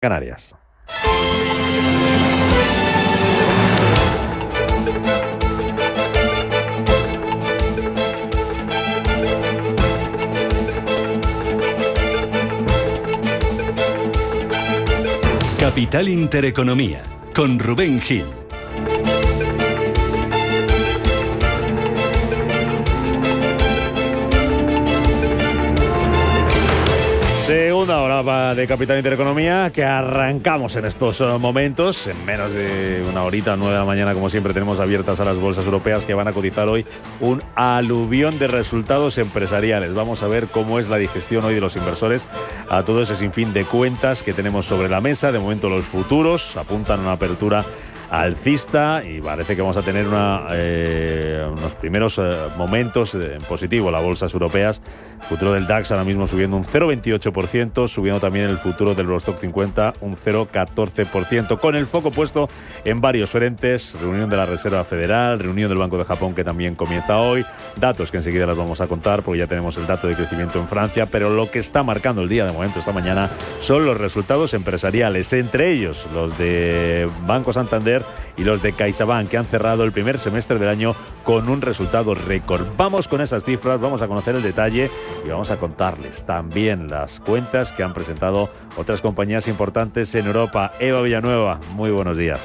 Canarias. Capital Intereconomía, con Rubén Gil. Segunda hora de Capital Intereconomía, que arrancamos en estos momentos. En menos de una horita, 9 de la mañana, como siempre, tenemos abiertas a las bolsas europeas que van a cotizar hoy un aluvión de resultados empresariales. Vamos a ver cómo es la digestión hoy de los inversores a todo ese sinfín de cuentas que tenemos sobre la mesa. De momento los futuros apuntan a una apertura alcista y parece que vamos a tener unos primeros momentos en positivo. Las bolsas europeas, futuro del DAX ahora mismo subiendo un 0,28%, subiendo también el futuro del Eurostock 50 un 0,14%, con el foco puesto en varios frentes. Reunión de la Reserva Federal, reunión del Banco de Japón que también comienza hoy, datos que enseguida las vamos a contar porque ya tenemos el dato de crecimiento en Francia, pero lo que está marcando el día de momento esta mañana son los resultados empresariales, entre ellos los de Banco Santander y los de CaixaBank, que han cerrado el primer semestre del año con un resultado récord. Vamos con esas cifras, vamos a conocer el detalle y vamos a contarles también las cuentas que han presentado otras compañías importantes en Europa. Eva Villanueva, muy buenos días.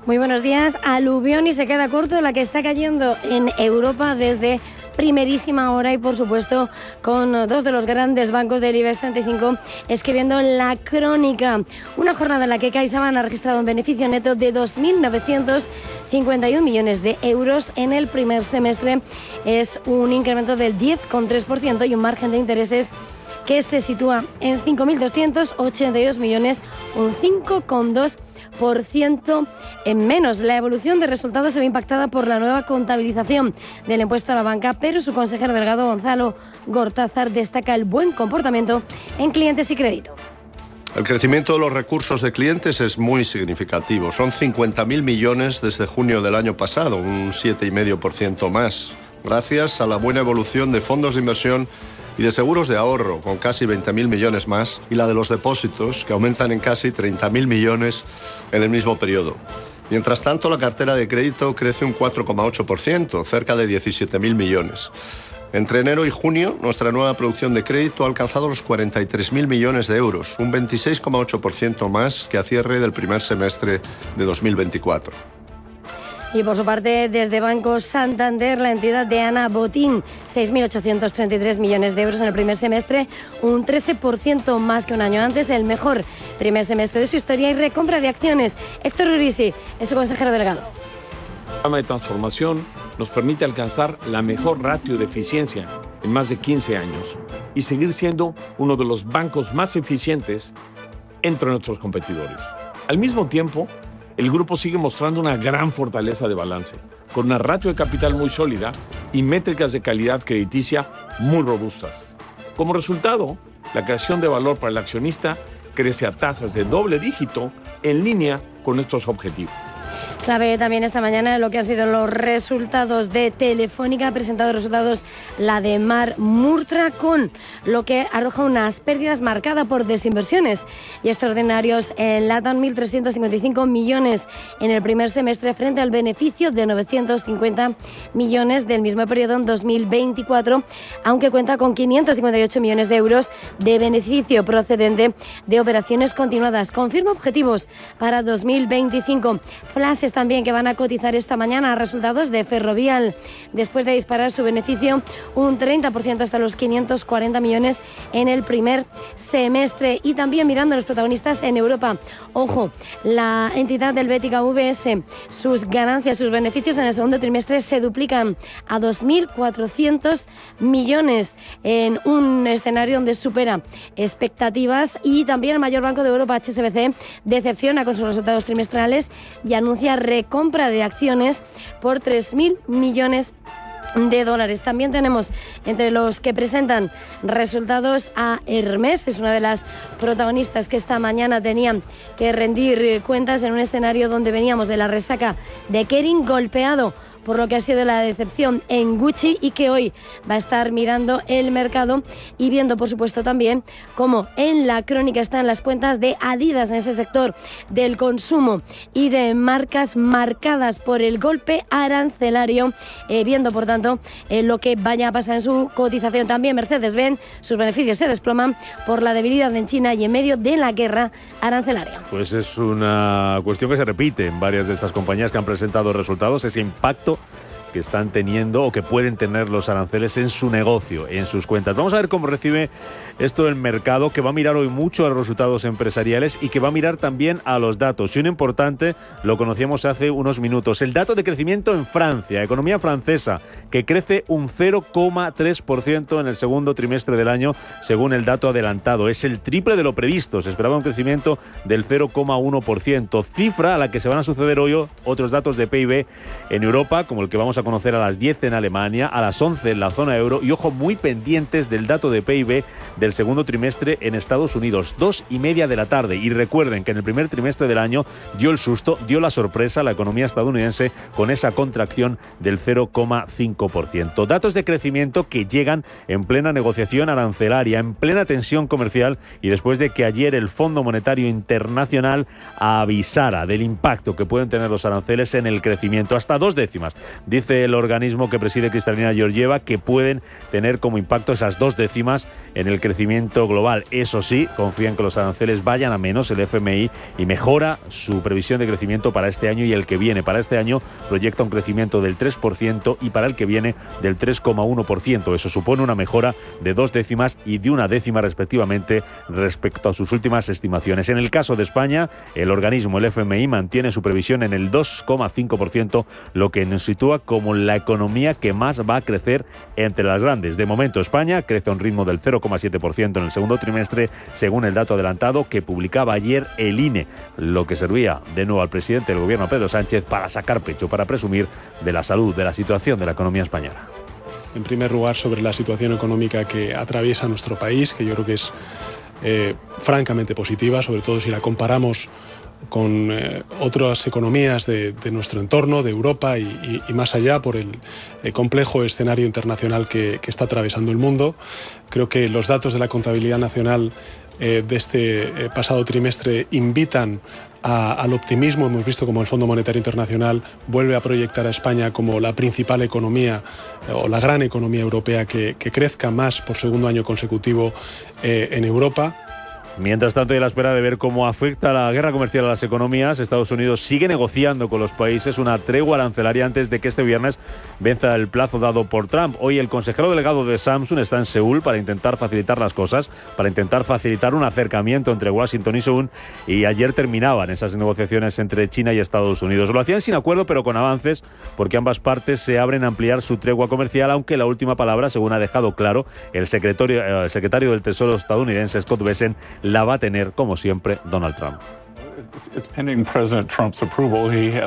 Muy buenos días. Aluvión y se queda corto la que está cayendo en Europa desde primerísima hora y, por supuesto, con dos de los grandes bancos del IBEX 35 escribiendo la crónica. Una jornada en la que CaixaBank ha registrado un beneficio neto de 2.951 millones de euros en el primer semestre. Es un incremento del 10,3% y un margen de intereses que se sitúa en 5.282 millones, un 5,2% en menos. La evolución de resultados se ve impactada por la nueva contabilización del impuesto a la banca, pero su consejero delegado Gonzalo Gortázar destaca el buen comportamiento en clientes y crédito. El crecimiento de los recursos de clientes es muy significativo. Son 50.000 millones desde junio del año pasado, un 7,5% más, gracias a la buena evolución de fondos de inversión y de seguros de ahorro, con casi 20.000 millones más, y la de los depósitos, que aumentan en casi 30.000 millones en el mismo periodo. Mientras tanto, la cartera de crédito crece un 4,8%, cerca de 17.000 millones. Entre enero y junio, nuestra nueva producción de crédito ha alcanzado los 43.000 millones de euros, un 26,8% más que a cierre del primer semestre de 2024. Y por su parte, desde Banco Santander, la entidad de Ana Botín, 6.833 millones de euros en el primer semestre, un 13% más que un año antes, el mejor primer semestre de su historia, y recompra de acciones. Héctor Urisi es su consejero delegado. El programa de transformación nos permite alcanzar la mejor ratio de eficiencia en más de 15 años y seguir siendo uno de los bancos más eficientes entre nuestros competidores. Al mismo tiempo, el grupo sigue mostrando una gran fortaleza de balance, con una ratio de capital muy sólida y métricas de calidad crediticia muy robustas. Como resultado, la creación de valor para el accionista crece a tasas de doble dígito en línea con nuestros objetivos. Clave también esta mañana lo que han sido los resultados de Telefónica. Ha presentado resultados la de Mar Murtra, con lo que arroja unas pérdidas marcadas por desinversiones y extraordinarios en LATAM, 1.355 millones en el primer semestre frente al beneficio de 950 millones del mismo periodo en 2024, aunque cuenta con 558 millones de euros de beneficio procedente de operaciones continuadas. Confirma objetivos para 2025. Flashes también que van a cotizar esta mañana a resultados de Ferrovial, después de disparar su beneficio un 30% hasta los 540 millones en el primer semestre. Y también mirando a los protagonistas en Europa. Ojo, la entidad del Bética VS, sus ganancias, sus beneficios en el segundo trimestre se duplican a 2.400 millones en un escenario donde supera expectativas. Y también el mayor banco de Europa, HSBC, decepciona con sus resultados trimestrales y anuncia recompra de acciones por 3.000 millones de dólares. También tenemos entre los que presentan resultados a Hermès, es una de las protagonistas que esta mañana tenían que rendir cuentas en un escenario donde veníamos de la resaca de Kering, golpeado por lo que ha sido la decepción en Gucci, y que hoy va a estar mirando el mercado y viendo, por supuesto, también cómo en la crónica están las cuentas de Adidas en ese sector del consumo y de marcas marcadas por el golpe arancelario, viendo, por tanto, lo que vaya a pasar en su cotización. También Mercedes-Benz, sus beneficios se desploman por la debilidad en China y en medio de la guerra arancelaria. Pues es una cuestión que se repite en varias de estas compañías que han presentado resultados, ese impacto que están teniendo o que pueden tener los aranceles en su negocio, en sus cuentas. Vamos a ver cómo recibe esto el mercado, que va a mirar hoy mucho a los resultados empresariales y que va a mirar también a los datos. Y uno importante, lo conocíamos hace unos minutos, el dato de crecimiento en Francia, economía francesa, que crece un 0,3% en el segundo trimestre del año, según el dato adelantado. Es el triple de lo previsto. Se esperaba un crecimiento del 0,1%, cifra a la que se van a suceder hoy otros datos de PIB en Europa, como el que vamos a conocer a las 10 en Alemania, a las 11 en la zona euro, y ojo, muy pendientes del dato de PIB del segundo trimestre en Estados Unidos, 2:30 de la tarde. Y recuerden que en el primer trimestre del año dio el susto, dio la sorpresa a la economía estadounidense con esa contracción del 0,5%. Datos de crecimiento que llegan en plena negociación arancelaria, en plena tensión comercial, y después de que ayer el Fondo Monetario Internacional avisara del impacto que pueden tener los aranceles en el crecimiento, hasta 2 décimas. Dice el organismo que preside Kristalina Georgieva que pueden tener como impacto esas 2 décimas en el crecimiento global. Eso sí, confían que los aranceles vayan a menos el FMI y mejora su previsión de crecimiento para este año y el que viene. Para este año proyecta un crecimiento del 3% y para el que viene del 3,1%. Eso supone una mejora de 2 décimas y de 1 décima respectivamente respecto a sus últimas estimaciones. En el caso de España, el organismo, el FMI, mantiene su previsión en el 2,5%, lo que nos sitúa como la economía que más va a crecer entre las grandes. De momento, España crece a un ritmo del 0,7% en el segundo trimestre, según el dato adelantado que publicaba ayer el INE, lo que servía de nuevo al presidente del gobierno, Pedro Sánchez, para sacar pecho, para presumir de la salud, de la situación de la economía española. En primer lugar, sobre la situación económica que atraviesa nuestro país, que yo creo que es francamente positiva, sobre todo si la comparamos con otras economías de nuestro entorno, de Europa y más allá, por el complejo escenario internacional que está atravesando el mundo. Creo que los datos de la contabilidad nacional de este pasado trimestre invitan al optimismo. Hemos visto como el Fondo Monetario Internacional vuelve a proyectar a España como la principal economía o la gran economía europea que crezca más por segundo año consecutivo en Europa. Mientras tanto, y a la espera de ver cómo afecta la guerra comercial a las economías, Estados Unidos sigue negociando con los países una tregua arancelaria antes de que este viernes venza el plazo dado por Trump. Hoy el consejero delegado de Samsung está en Seúl para intentar facilitar las cosas, para intentar facilitar un acercamiento entre Washington y Seúl, y ayer terminaban esas negociaciones entre China y Estados Unidos. Lo hacían sin acuerdo, pero con avances, porque ambas partes se abren a ampliar su tregua comercial, aunque la última palabra, según ha dejado claro el secretario del Tesoro estadounidense, Scott Bessent, la va a tener, como siempre, Donald Trump.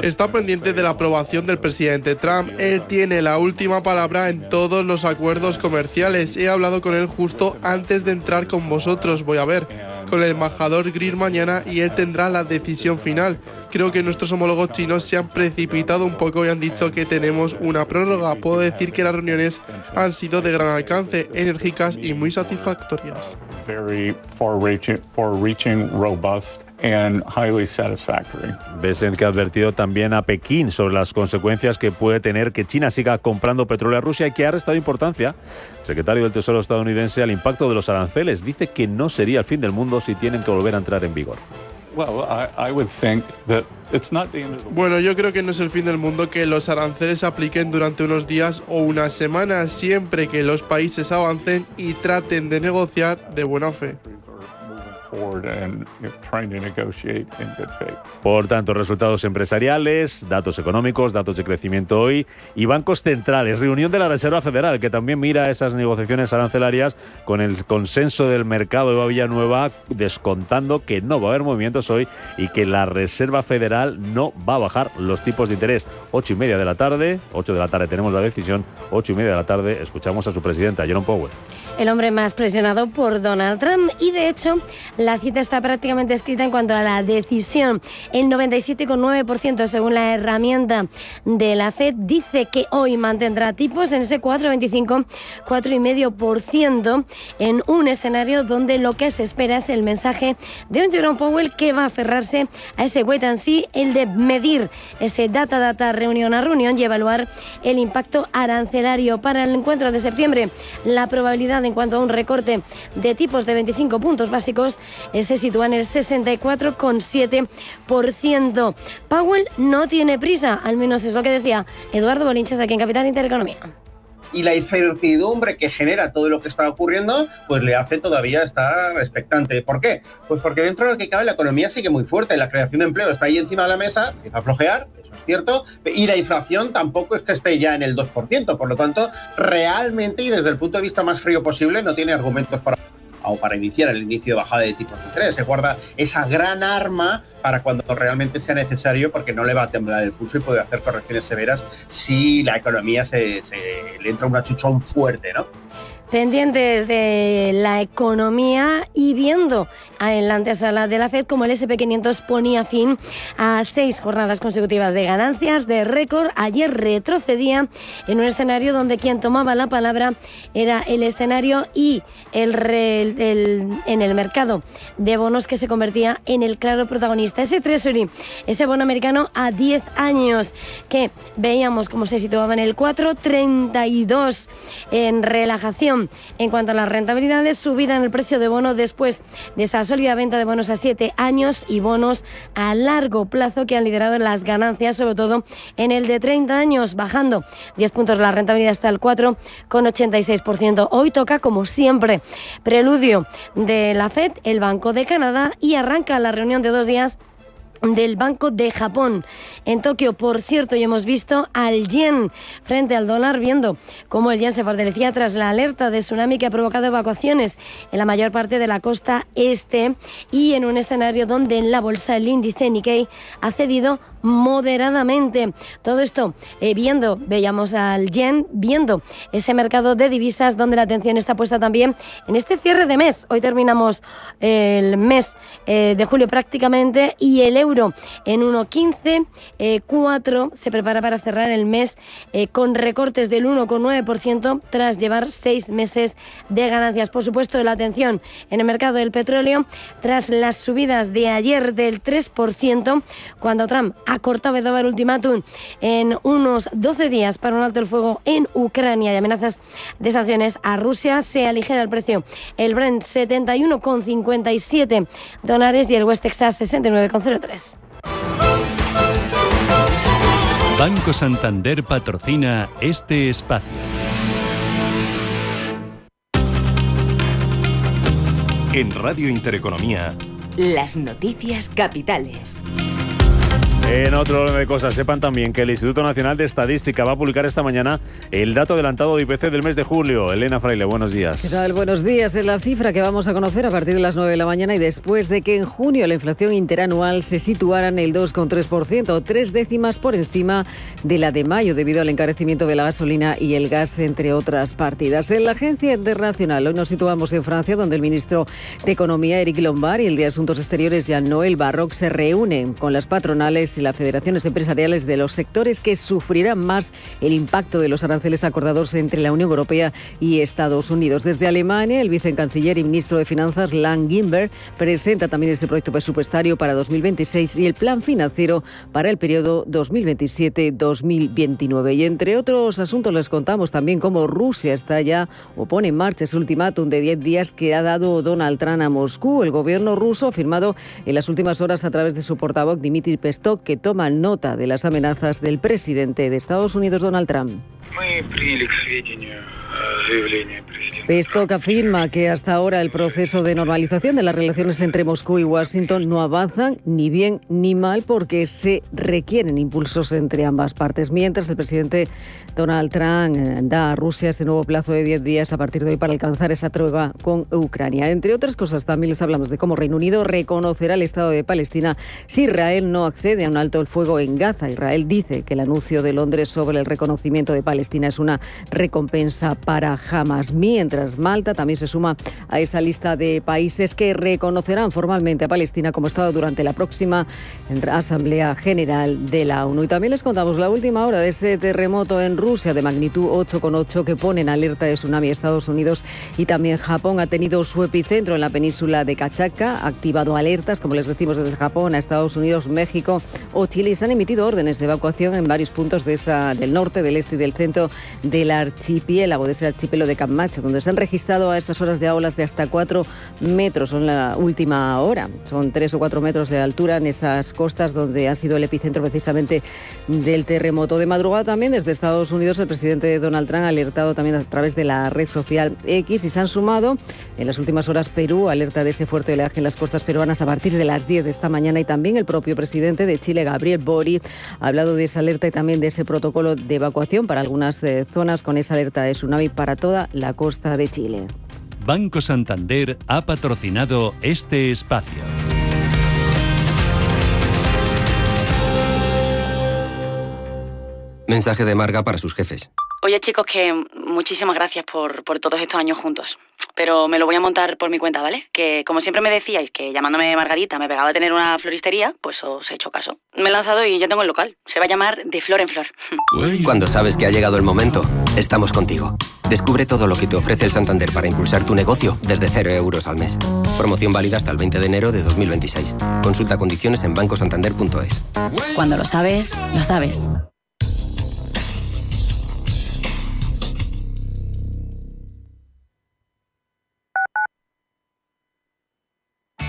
Está pendiente de la aprobación del presidente Trump. Él tiene la última palabra en todos los acuerdos comerciales. He hablado con él justo antes de entrar con vosotros. Voy a ver con el embajador Greer mañana y él tendrá la decisión final. Creo que nuestros homólogos chinos se han precipitado un poco y han dicho que tenemos una prórroga. Puedo decir que las reuniones han sido de gran alcance, enérgicas y muy satisfactorias. And highly satisfactory. Bessent, que ha advertido también a Pekín sobre las consecuencias que puede tener que China siga comprando petróleo a Rusia y que ha restado importancia, el secretario del Tesoro estadounidense, al impacto de los aranceles. Dice que no sería el fin del mundo si tienen que volver a entrar en vigor. Bueno, yo creo que no es el fin del mundo que los aranceles se apliquen durante unos días o unas semanas, siempre que los países avancen y traten de negociar de buena fe. forward and trying to negotiate in good faith. Por tanto, resultados empresariales, datos económicos, datos de crecimiento hoy y bancos centrales. Reunión de la Reserva Federal, que también mira esas negociaciones arancelarias con el consenso del mercado de Villanueva, descontando que no va a haber movimientos hoy y que la Reserva Federal no va a bajar los tipos de interés. 8:30 de la tarde, 8 de la tarde tenemos la decisión, 8:30 de la tarde escuchamos a su presidenta, Jerome Powell. El hombre más presionado por Donald Trump, y de hecho la cita está prácticamente escrita en cuanto a la decisión. El 97,9% según la herramienta de la Fed dice que hoy mantendrá tipos en ese 4,25, 4,5% en un escenario donde lo que se espera es el mensaje de un Jerome Powell que va a aferrarse a ese wait and see, el de medir ese data, reunión a reunión y evaluar el impacto arancelario para el encuentro de septiembre. La probabilidad en cuanto a un recorte de tipos de 25 puntos básicos se sitúa en el 64,7%. Powell no tiene prisa, al menos es lo que decía Eduardo Bolinches aquí en Capital Intereconomía. Y la incertidumbre que genera todo lo que está ocurriendo, pues le hace todavía estar expectante. ¿Por qué? Pues porque dentro de lo que cabe la economía sigue muy fuerte, la creación de empleo está ahí encima de la mesa, empieza a flojear, eso es cierto, y la inflación tampoco es que esté ya en el 2%, por lo tanto, realmente y desde el punto de vista más frío posible, no tiene argumentos para iniciar el inicio de bajada de tipos de interés. Se guarda esa gran arma para cuando realmente sea necesario, porque no le va a temblar el pulso y puede hacer correcciones severas si la economía le entra un achuchón fuerte, ¿no? Pendientes de la economía y viendo en la antesala de la Fed como el S&P 500 ponía fin a 6 jornadas consecutivas de ganancias de récord. Ayer retrocedía en un escenario donde quien tomaba la palabra era el escenario y en el mercado de bonos que se convertía en el claro protagonista. Ese Treasury, ese bono americano a 10 años que veíamos cómo se situaba en el 4,32 en relajación. En cuanto a las rentabilidades, subida en el precio de bono después de esa sólida venta de bonos a 7 años y bonos a largo plazo que han liderado las ganancias, sobre todo en el de 30 años, bajando 10 puntos la rentabilidad hasta el 4,86%. Hoy toca, como siempre, preludio de la Fed, el Banco de Canadá, y arranca la reunión de 2 días del Banco de Japón en Tokio. Por cierto, ya hemos visto al yen frente al dólar, viendo cómo el yen se fortalecía tras la alerta de tsunami que ha provocado evacuaciones en la mayor parte de la costa este, y en un escenario donde en la bolsa el índice Nikkei ha cedido moderadamente. Todo esto veíamos al yen, viendo ese mercado de divisas donde la atención está puesta también en este cierre de mes. Hoy terminamos el mes de julio prácticamente y el euro en 1,15,4 se prepara para cerrar el mes con recortes del 1,9% tras llevar 6 meses de ganancias. Por supuesto, la atención en el mercado del petróleo tras las subidas de ayer del 3%, cuando Trump acortaba y daba el ultimátum en unos 12 días para un alto el fuego en Ucrania y amenazas de sanciones a Rusia. Se aligera el precio. El Brent 71,57 dólares y el West Texas 69,03. Banco Santander patrocina este espacio. En Radio Intereconomía, las noticias capitales. En otro orden de cosas, sepan también que el Instituto Nacional de Estadística va a publicar esta mañana el dato adelantado de IPC del mes de julio. Elena Fraile, buenos días. ¿Qué tal? Buenos días. Es la cifra que vamos a conocer a partir de las 9 de la mañana y después de que en junio la inflación interanual se situara en el 2,3%, 3 décimas por encima de la de mayo debido al encarecimiento de la gasolina y el gas, entre otras partidas. En la Agencia Internacional, hoy nos situamos en Francia, donde el ministro de Economía, Éric Lombard, y el de Asuntos Exteriores, Jean-Noël Barrot, se reúnen con las patronales y las federaciones empresariales de los sectores que sufrirán más el impacto de los aranceles acordados entre la Unión Europea y Estados Unidos. Desde Alemania, el vicecanciller y ministro de Finanzas, Lan Gimberg, presenta también este proyecto presupuestario para 2026 y el plan financiero para el periodo 2027-2029. Y entre otros asuntos les contamos también cómo Rusia está ya o pone en marcha ese ultimátum de 10 días que ha dado Donald Trump a Moscú. El gobierno ruso ha afirmado en las últimas horas a través de su portavoz Dmitry Peskov que toma nota de las amenazas del presidente de Estados Unidos, Donald Trump. Peskov afirma que hasta ahora el proceso de normalización de las relaciones entre Moscú y Washington no avanzan ni bien ni mal porque se requieren impulsos entre ambas partes. Mientras el presidente Donald Trump da a Rusia este nuevo plazo de 10 días a partir de hoy para alcanzar esa tregua con Ucrania. Entre otras cosas, también les hablamos de cómo Reino Unido reconocerá el Estado de Palestina si Israel no accede a un alto el fuego en Gaza. Israel dice que el anuncio de Londres sobre el reconocimiento de Palestina es una recompensa para Hamas. Mientras Malta también se suma a esa lista de países que reconocerán formalmente a Palestina como Estado durante la próxima Asamblea General de la ONU. Y también les contamos la última hora de ese terremoto en Rusia de magnitud 8,8 que pone en alerta de tsunami a Estados Unidos y también Japón. Ha tenido su epicentro en la península de Kamchatka, ha activado alertas, como les decimos, desde Japón a Estados Unidos, México o Chile, y se han emitido órdenes de evacuación en varios puntos del norte, del este y del centro del archipiélago, de ese archipiélago de Kamchatka, donde se han registrado a estas horas de olas de hasta 4 metros. Son la última hora, son 3 o 4 metros de altura en esas costas donde ha sido el epicentro precisamente del terremoto. De madrugada también desde Estados Unidos el presidente Donald Trump ha alertado también a través de la red social X, y se han sumado en las últimas horas Perú, alerta de ese fuerte oleaje en las costas peruanas a partir de las 10 de esta mañana, y también el propio presidente de Chile, Gabriel Boric, ha hablado de esa alerta y también de ese protocolo de evacuación para algunas zonas con esa alerta de tsunami para toda la costa de Chile. Banco Santander ha patrocinado este espacio. Mensaje de Marga para sus jefes. Oye, chicos, que muchísimas gracias por todos estos años juntos. Pero me lo voy a montar por mi cuenta, ¿vale? Que como siempre me decíais que llamándome Margarita me pegaba a tener una floristería, pues os he hecho caso. Me he lanzado y ya tengo el local. Se va a llamar De Flor en Flor. Cuando sabes que ha llegado el momento, estamos contigo. Descubre todo lo que te ofrece el Santander para impulsar tu negocio desde 0 euros al mes. Promoción válida hasta el 20 de enero de 2026. Consulta condiciones en bancosantander.es. Cuando lo sabes, lo sabes.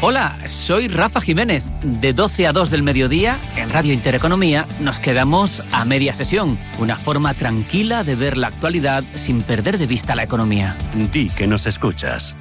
Hola, soy Rafa Jiménez. De 12 a 2 del mediodía, en Radio Intereconomía, nos quedamos a media sesión. Una forma tranquila de ver la actualidad sin perder de vista la economía. Di que nos escuchas.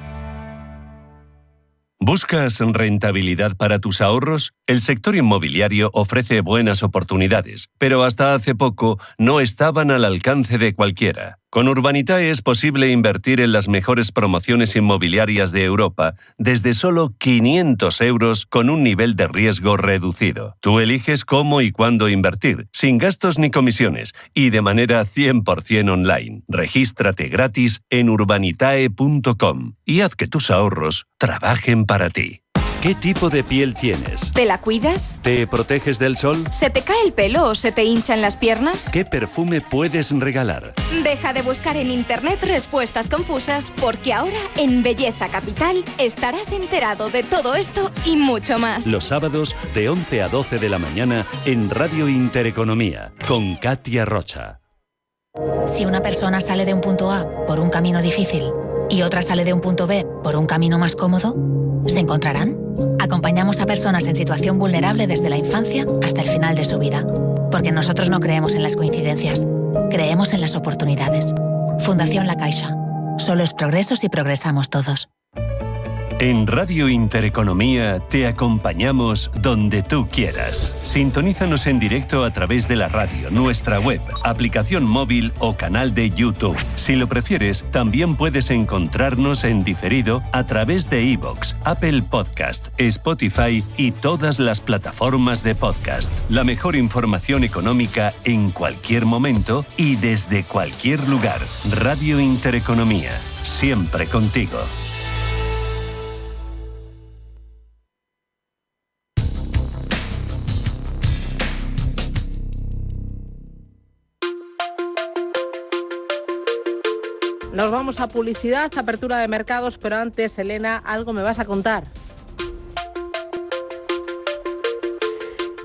¿Buscas rentabilidad para tus ahorros? El sector inmobiliario ofrece buenas oportunidades, pero hasta hace poco no estaban al alcance de cualquiera. Con Urbanitae es posible invertir en las mejores promociones inmobiliarias de Europa desde solo 500 euros con un nivel de riesgo reducido. Tú eliges cómo y cuándo invertir, sin gastos ni comisiones y de manera 100% online. Regístrate gratis en urbanitae.com y haz que tus ahorros trabajen para ti. ¿Qué tipo de piel tienes? ¿Te la cuidas? ¿Te proteges del sol? ¿Se te cae el pelo o se te hinchan las piernas? ¿Qué perfume puedes regalar? Deja de buscar en internet respuestas confusas, porque ahora en Belleza Capital estarás enterado de todo esto y mucho más. Los sábados de 11 a 12 de la mañana en Radio Intereconomía con Katia Rocha. Si una persona sale de un punto A por un camino difícil y otra sale de un punto B por un camino más cómodo, ¿se encontrarán? Acompañamos a personas en situación vulnerable desde la infancia hasta el final de su vida. Porque nosotros no creemos en las coincidencias, creemos en las oportunidades. Fundación La Caixa. Solo es progreso si progresamos todos. En Radio Intereconomía te acompañamos donde tú quieras. Sintonízanos en directo a través de la radio, nuestra web, aplicación móvil o canal de YouTube. Si lo prefieres, también puedes encontrarnos en diferido a través de iVoox, Apple Podcast, Spotify y todas las plataformas de podcast. La mejor información económica en cualquier momento y desde cualquier lugar. Radio Intereconomía, siempre contigo. Nos vamos a publicidad, apertura de mercados, pero antes, Elena, algo me vas a contar.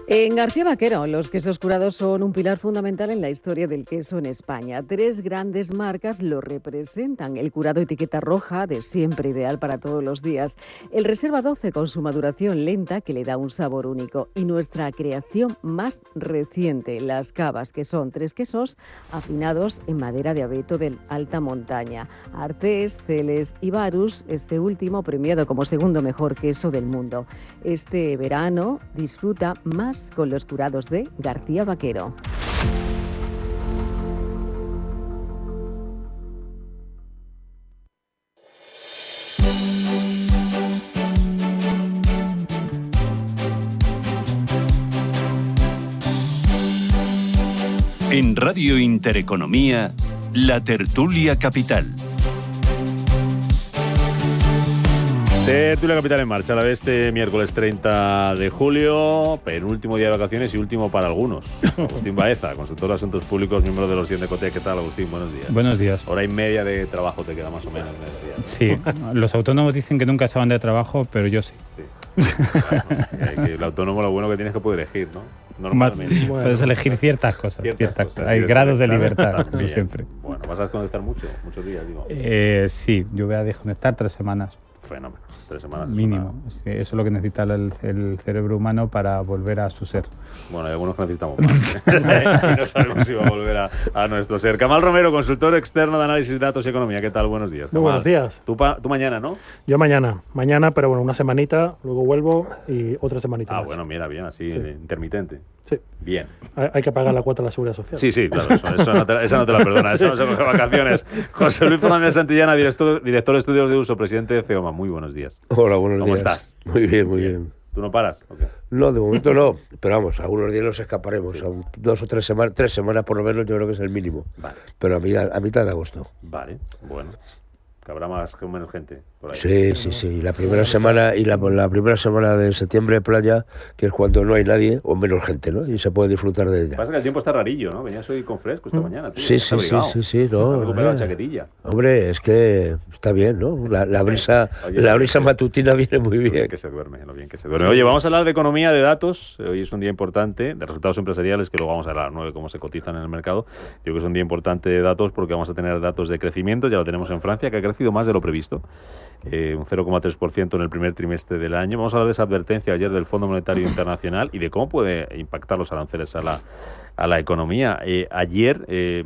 En García Vaquero, los quesos curados son un pilar fundamental en la historia del queso en España. 3 grandes marcas lo representan. El curado etiqueta roja, de siempre ideal para todos los días. El Reserva 12, con su maduración lenta, que le da un sabor único. Y nuestra creación más reciente, las cavas, que son 3 quesos afinados en madera de abeto de alta montaña. Artés, Celes y Varus, este último premiado como segundo mejor queso del mundo. Este verano disfruta más con los curados de García Vaquero. En Radio Intereconomía, La Tertulia Capital. Tertulia Capital en marcha, la de este miércoles 30 de julio, penúltimo día de vacaciones y último para algunos. Agustín Baeza, consultor de Asuntos Públicos, miembro de los 100 de Cote. ¿Qué tal, Agustín? Buenos días. Buenos días. Hora y media de trabajo te queda más o menos, me decías. Sí, los autónomos dicen que nunca se van de trabajo, pero yo sí. Bueno, el autónomo lo bueno que tienes es que puede elegir, ¿no? Normalmente. Puedes elegir ciertas cosas. Hay grados de libertad, como siempre. Bueno, ¿vas a desconectar muchos días, digo? Sí, yo voy a desconectar 3 semanas. Fenómeno. 3 semanas. Mínimo. Eso es lo que necesita el cerebro humano para volver a su ser. Bueno, hay algunos que necesitamos más. Y no sabemos si va a volver a nuestro ser. Kamal Romero, consultor externo de análisis de datos y economía. ¿Qué tal? Buenos días. Muy buenos días. Tú mañana, ¿no? Yo mañana, pero bueno, una semanita, luego vuelvo y otra semanita más. Bueno, mira, bien, así, intermitente. Sí. Bien. Hay que pagar la cuota de la Seguridad Social. Sí, claro, esa no te la perdona, eso no se coge vacaciones. José Luis Fernández Santillana, director de Estudios de Uso, presidente de CEOMA. Muy buenos días. Hola, buenos días. ¿Cómo estás? Muy bien. ¿Tú no paras? Okay. No, de momento no, pero vamos, algunos días nos escaparemos. Sí. 2 o 3 semanas, 3 semanas por lo menos, yo creo que es el mínimo. Vale. Pero a mitad de agosto. Vale, bueno. Que habrá más o menos gente por ahí. Sí. La primera semana y la primera semana de septiembre de playa, que es cuando no hay nadie o menos gente, ¿no? Y se puede disfrutar de ella. Pasa que el tiempo está rarillo, ¿no? Venías hoy con fresco esta mañana. Tío. Sí. No, recuperado la chaquetilla. Hombre, es que está bien, ¿no? La brisa matutina viene muy bien. Lo bien que se duerme. Oye, vamos a hablar de economía, de datos. Hoy es un día importante, de resultados empresariales, que luego vamos a hablar a las 9 cómo se cotizan en el mercado. Digo que es un día importante de datos porque vamos a tener datos de crecimiento. Ya lo tenemos en Francia, que ha crecido más de lo previsto, un 0,3% en el primer trimestre del año. Vamos a hablar de esa advertencia ayer del Fondo Monetario Internacional y de cómo puede impactar los aranceles a la economía. Ayer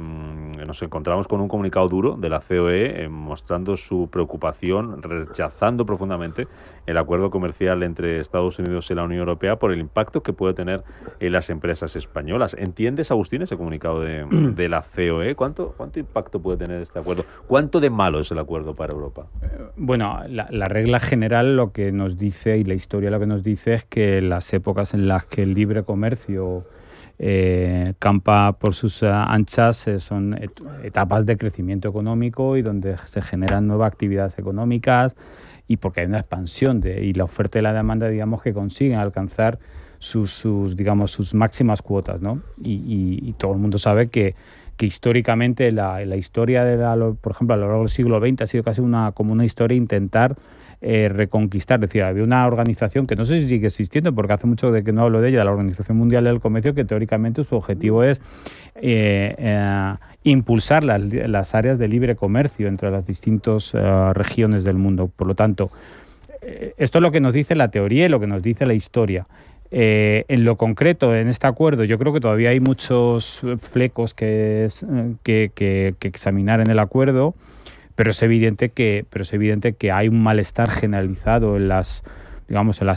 nos encontramos con un comunicado duro de la COE mostrando su preocupación, rechazando profundamente el acuerdo comercial entre Estados Unidos y la Unión Europea por el impacto que puede tener en las empresas españolas. ¿Entiendes, Agustín, ese comunicado de la COE? ¿Cuánto impacto puede tener este acuerdo? ¿Cuánto de malo es el acuerdo para Europa? Bueno, la regla general lo que nos dice, y la historia lo que nos dice, es que las épocas en las que el libre comercio campa por sus anchas son etapas de crecimiento económico y donde se generan nuevas actividades económicas y porque hay una expansión y la oferta y la demanda, digamos, que consiguen alcanzar sus máximas cuotas, ¿no? Y todo el mundo sabe que históricamente la historia por ejemplo, a lo largo del siglo XX ha sido casi como una historia intentar reconquistar. Es decir, había una organización que no sé si sigue existiendo, porque hace mucho de que no hablo de ella, la Organización Mundial del Comercio, que teóricamente su objetivo es impulsar las áreas de libre comercio entre las distintas regiones del mundo. Por lo tanto, esto es lo que nos dice la teoría y lo que nos dice la historia. En lo concreto, en este acuerdo, yo creo que todavía hay muchos flecos que examinar en el acuerdo, pero es evidente que hay un malestar generalizado en las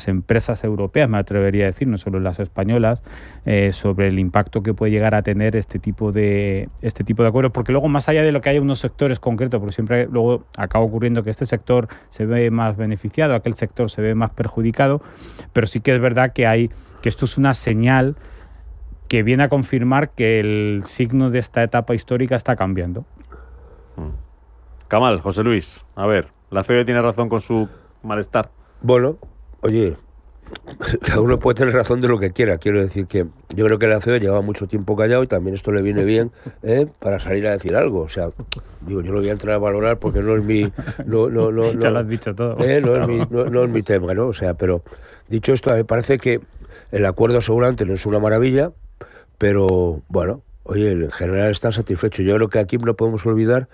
empresas europeas, me atrevería a decir, no solo en las españolas, sobre el impacto que puede llegar a tener este tipo de acuerdos, porque luego, más allá de lo que haya unos sectores concretos, porque siempre luego acaba ocurriendo que este sector se ve más beneficiado, aquel sector se ve más perjudicado, pero sí que es verdad que esto es una señal que viene a confirmar que el signo de esta etapa histórica está cambiando. Kamal, José Luis, a ver, ¿la COE tiene razón con su malestar? Bueno, oye, cada uno puede tener razón de lo que quiera. Quiero decir que yo creo que la COE lleva mucho tiempo callado y también esto le viene bien para salir a decir algo. O sea, yo no voy a entrar a valorar porque no es mi... ya lo has dicho todo. No es mi tema, ¿no? O sea, pero dicho esto, me parece que El acuerdo seguramente no es una maravilla, pero bueno, oye, en general están satisfechos. Yo creo que aquí no podemos olvidar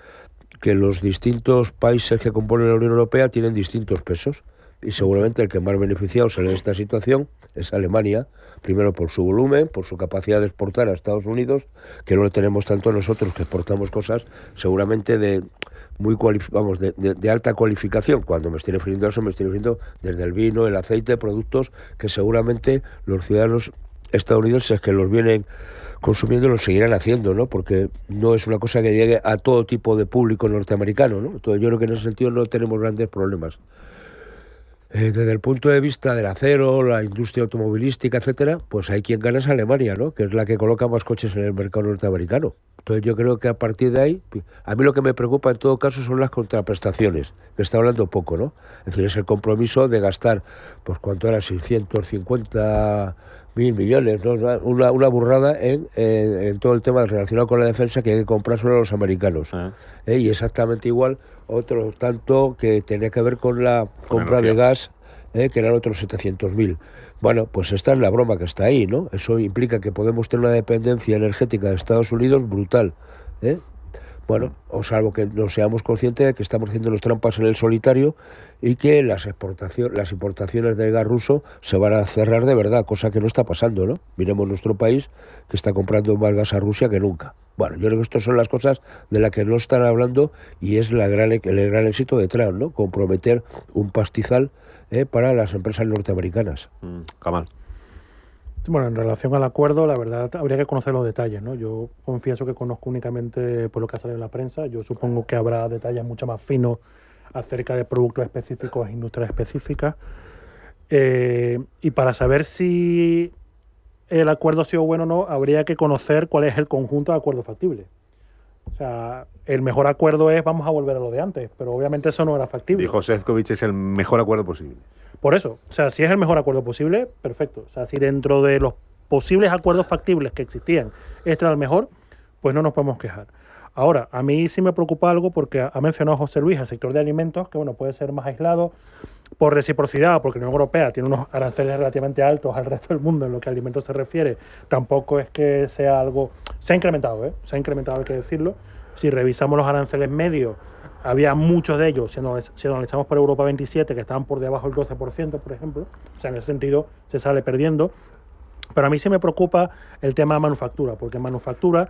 que los distintos países que componen la Unión Europea tienen distintos pesos y seguramente el que más beneficiado sale de esta situación es Alemania, primero por su volumen, por su capacidad de exportar a Estados Unidos, que no lo tenemos tanto nosotros, que exportamos cosas seguramente de de alta cualificación. Cuando me estoy refiriendo a eso, me estoy refiriendo desde el vino, el aceite, productos que seguramente los ciudadanos estadounidenses que los vienen consumiendo lo seguirán haciendo, ¿no? Porque no es una cosa que llegue a todo tipo de público norteamericano, ¿no? Entonces yo creo que en ese sentido no tenemos grandes problemas. Desde el punto de vista del acero, la industria automovilística, etcétera, pues hay quien gana es Alemania, ¿no? Que es la que coloca más coches en el mercado norteamericano. Entonces yo creo que a partir de ahí, a mí lo que me preocupa en todo caso son las contraprestaciones, que está hablando poco, ¿no? Es decir, es el compromiso de gastar, pues ¿cuánto era? 650.000 millones, ¿no? Una burrada en todo el tema relacionado con la defensa que hay que comprar solo a los americanos. Y exactamente igual otro tanto que tenía que ver con la compra de gas, que eran otros 700.000. Bueno, pues esta es la broma que está ahí, ¿no? Eso implica que podemos tener una dependencia energética de Estados Unidos brutal, Bueno, o salvo que no seamos conscientes de que estamos haciendo los trampas en el solitario y que las importaciones de gas ruso se van a cerrar de verdad, cosa que no está pasando, ¿no? Miremos nuestro país, que está comprando más gas a Rusia que nunca. Bueno, yo creo que estas son las cosas de las que no están hablando y es el gran éxito de Trump, ¿no? Comprometer un pastizal para las empresas norteamericanas. Kamal. Bueno, en relación al acuerdo, la verdad habría que conocer los detalles, ¿no? Yo confieso que conozco únicamente por lo que ha salido en la prensa. Yo supongo que habrá detalles mucho más finos acerca de productos específicos e industrias específicas. Y para saber si el acuerdo ha sido bueno o no, habría que conocer cuál es el conjunto de acuerdos factibles. O sea, el mejor acuerdo es vamos a volver a lo de antes, pero obviamente eso no era factible. Dijo Šefčovič, es el mejor acuerdo posible. Por eso, o sea, si es el mejor acuerdo posible, perfecto. O sea, si dentro de los posibles acuerdos factibles que existían, este era el mejor, pues no nos podemos quejar. Ahora, a mí sí me preocupa algo porque ha mencionado José Luis el sector de alimentos, que bueno, puede ser más aislado por reciprocidad, porque la Unión Europea tiene unos aranceles relativamente altos al resto del mundo en lo que a alimentos se refiere. Tampoco es que sea algo... Se ha incrementado, Se ha incrementado, hay que decirlo. Si revisamos los aranceles medios, había muchos de ellos, si analizamos por Europa 27, que estaban por debajo del 12%, por ejemplo. O sea, en ese sentido se sale perdiendo. Pero a mí sí me preocupa el tema de manufactura, porque en manufactura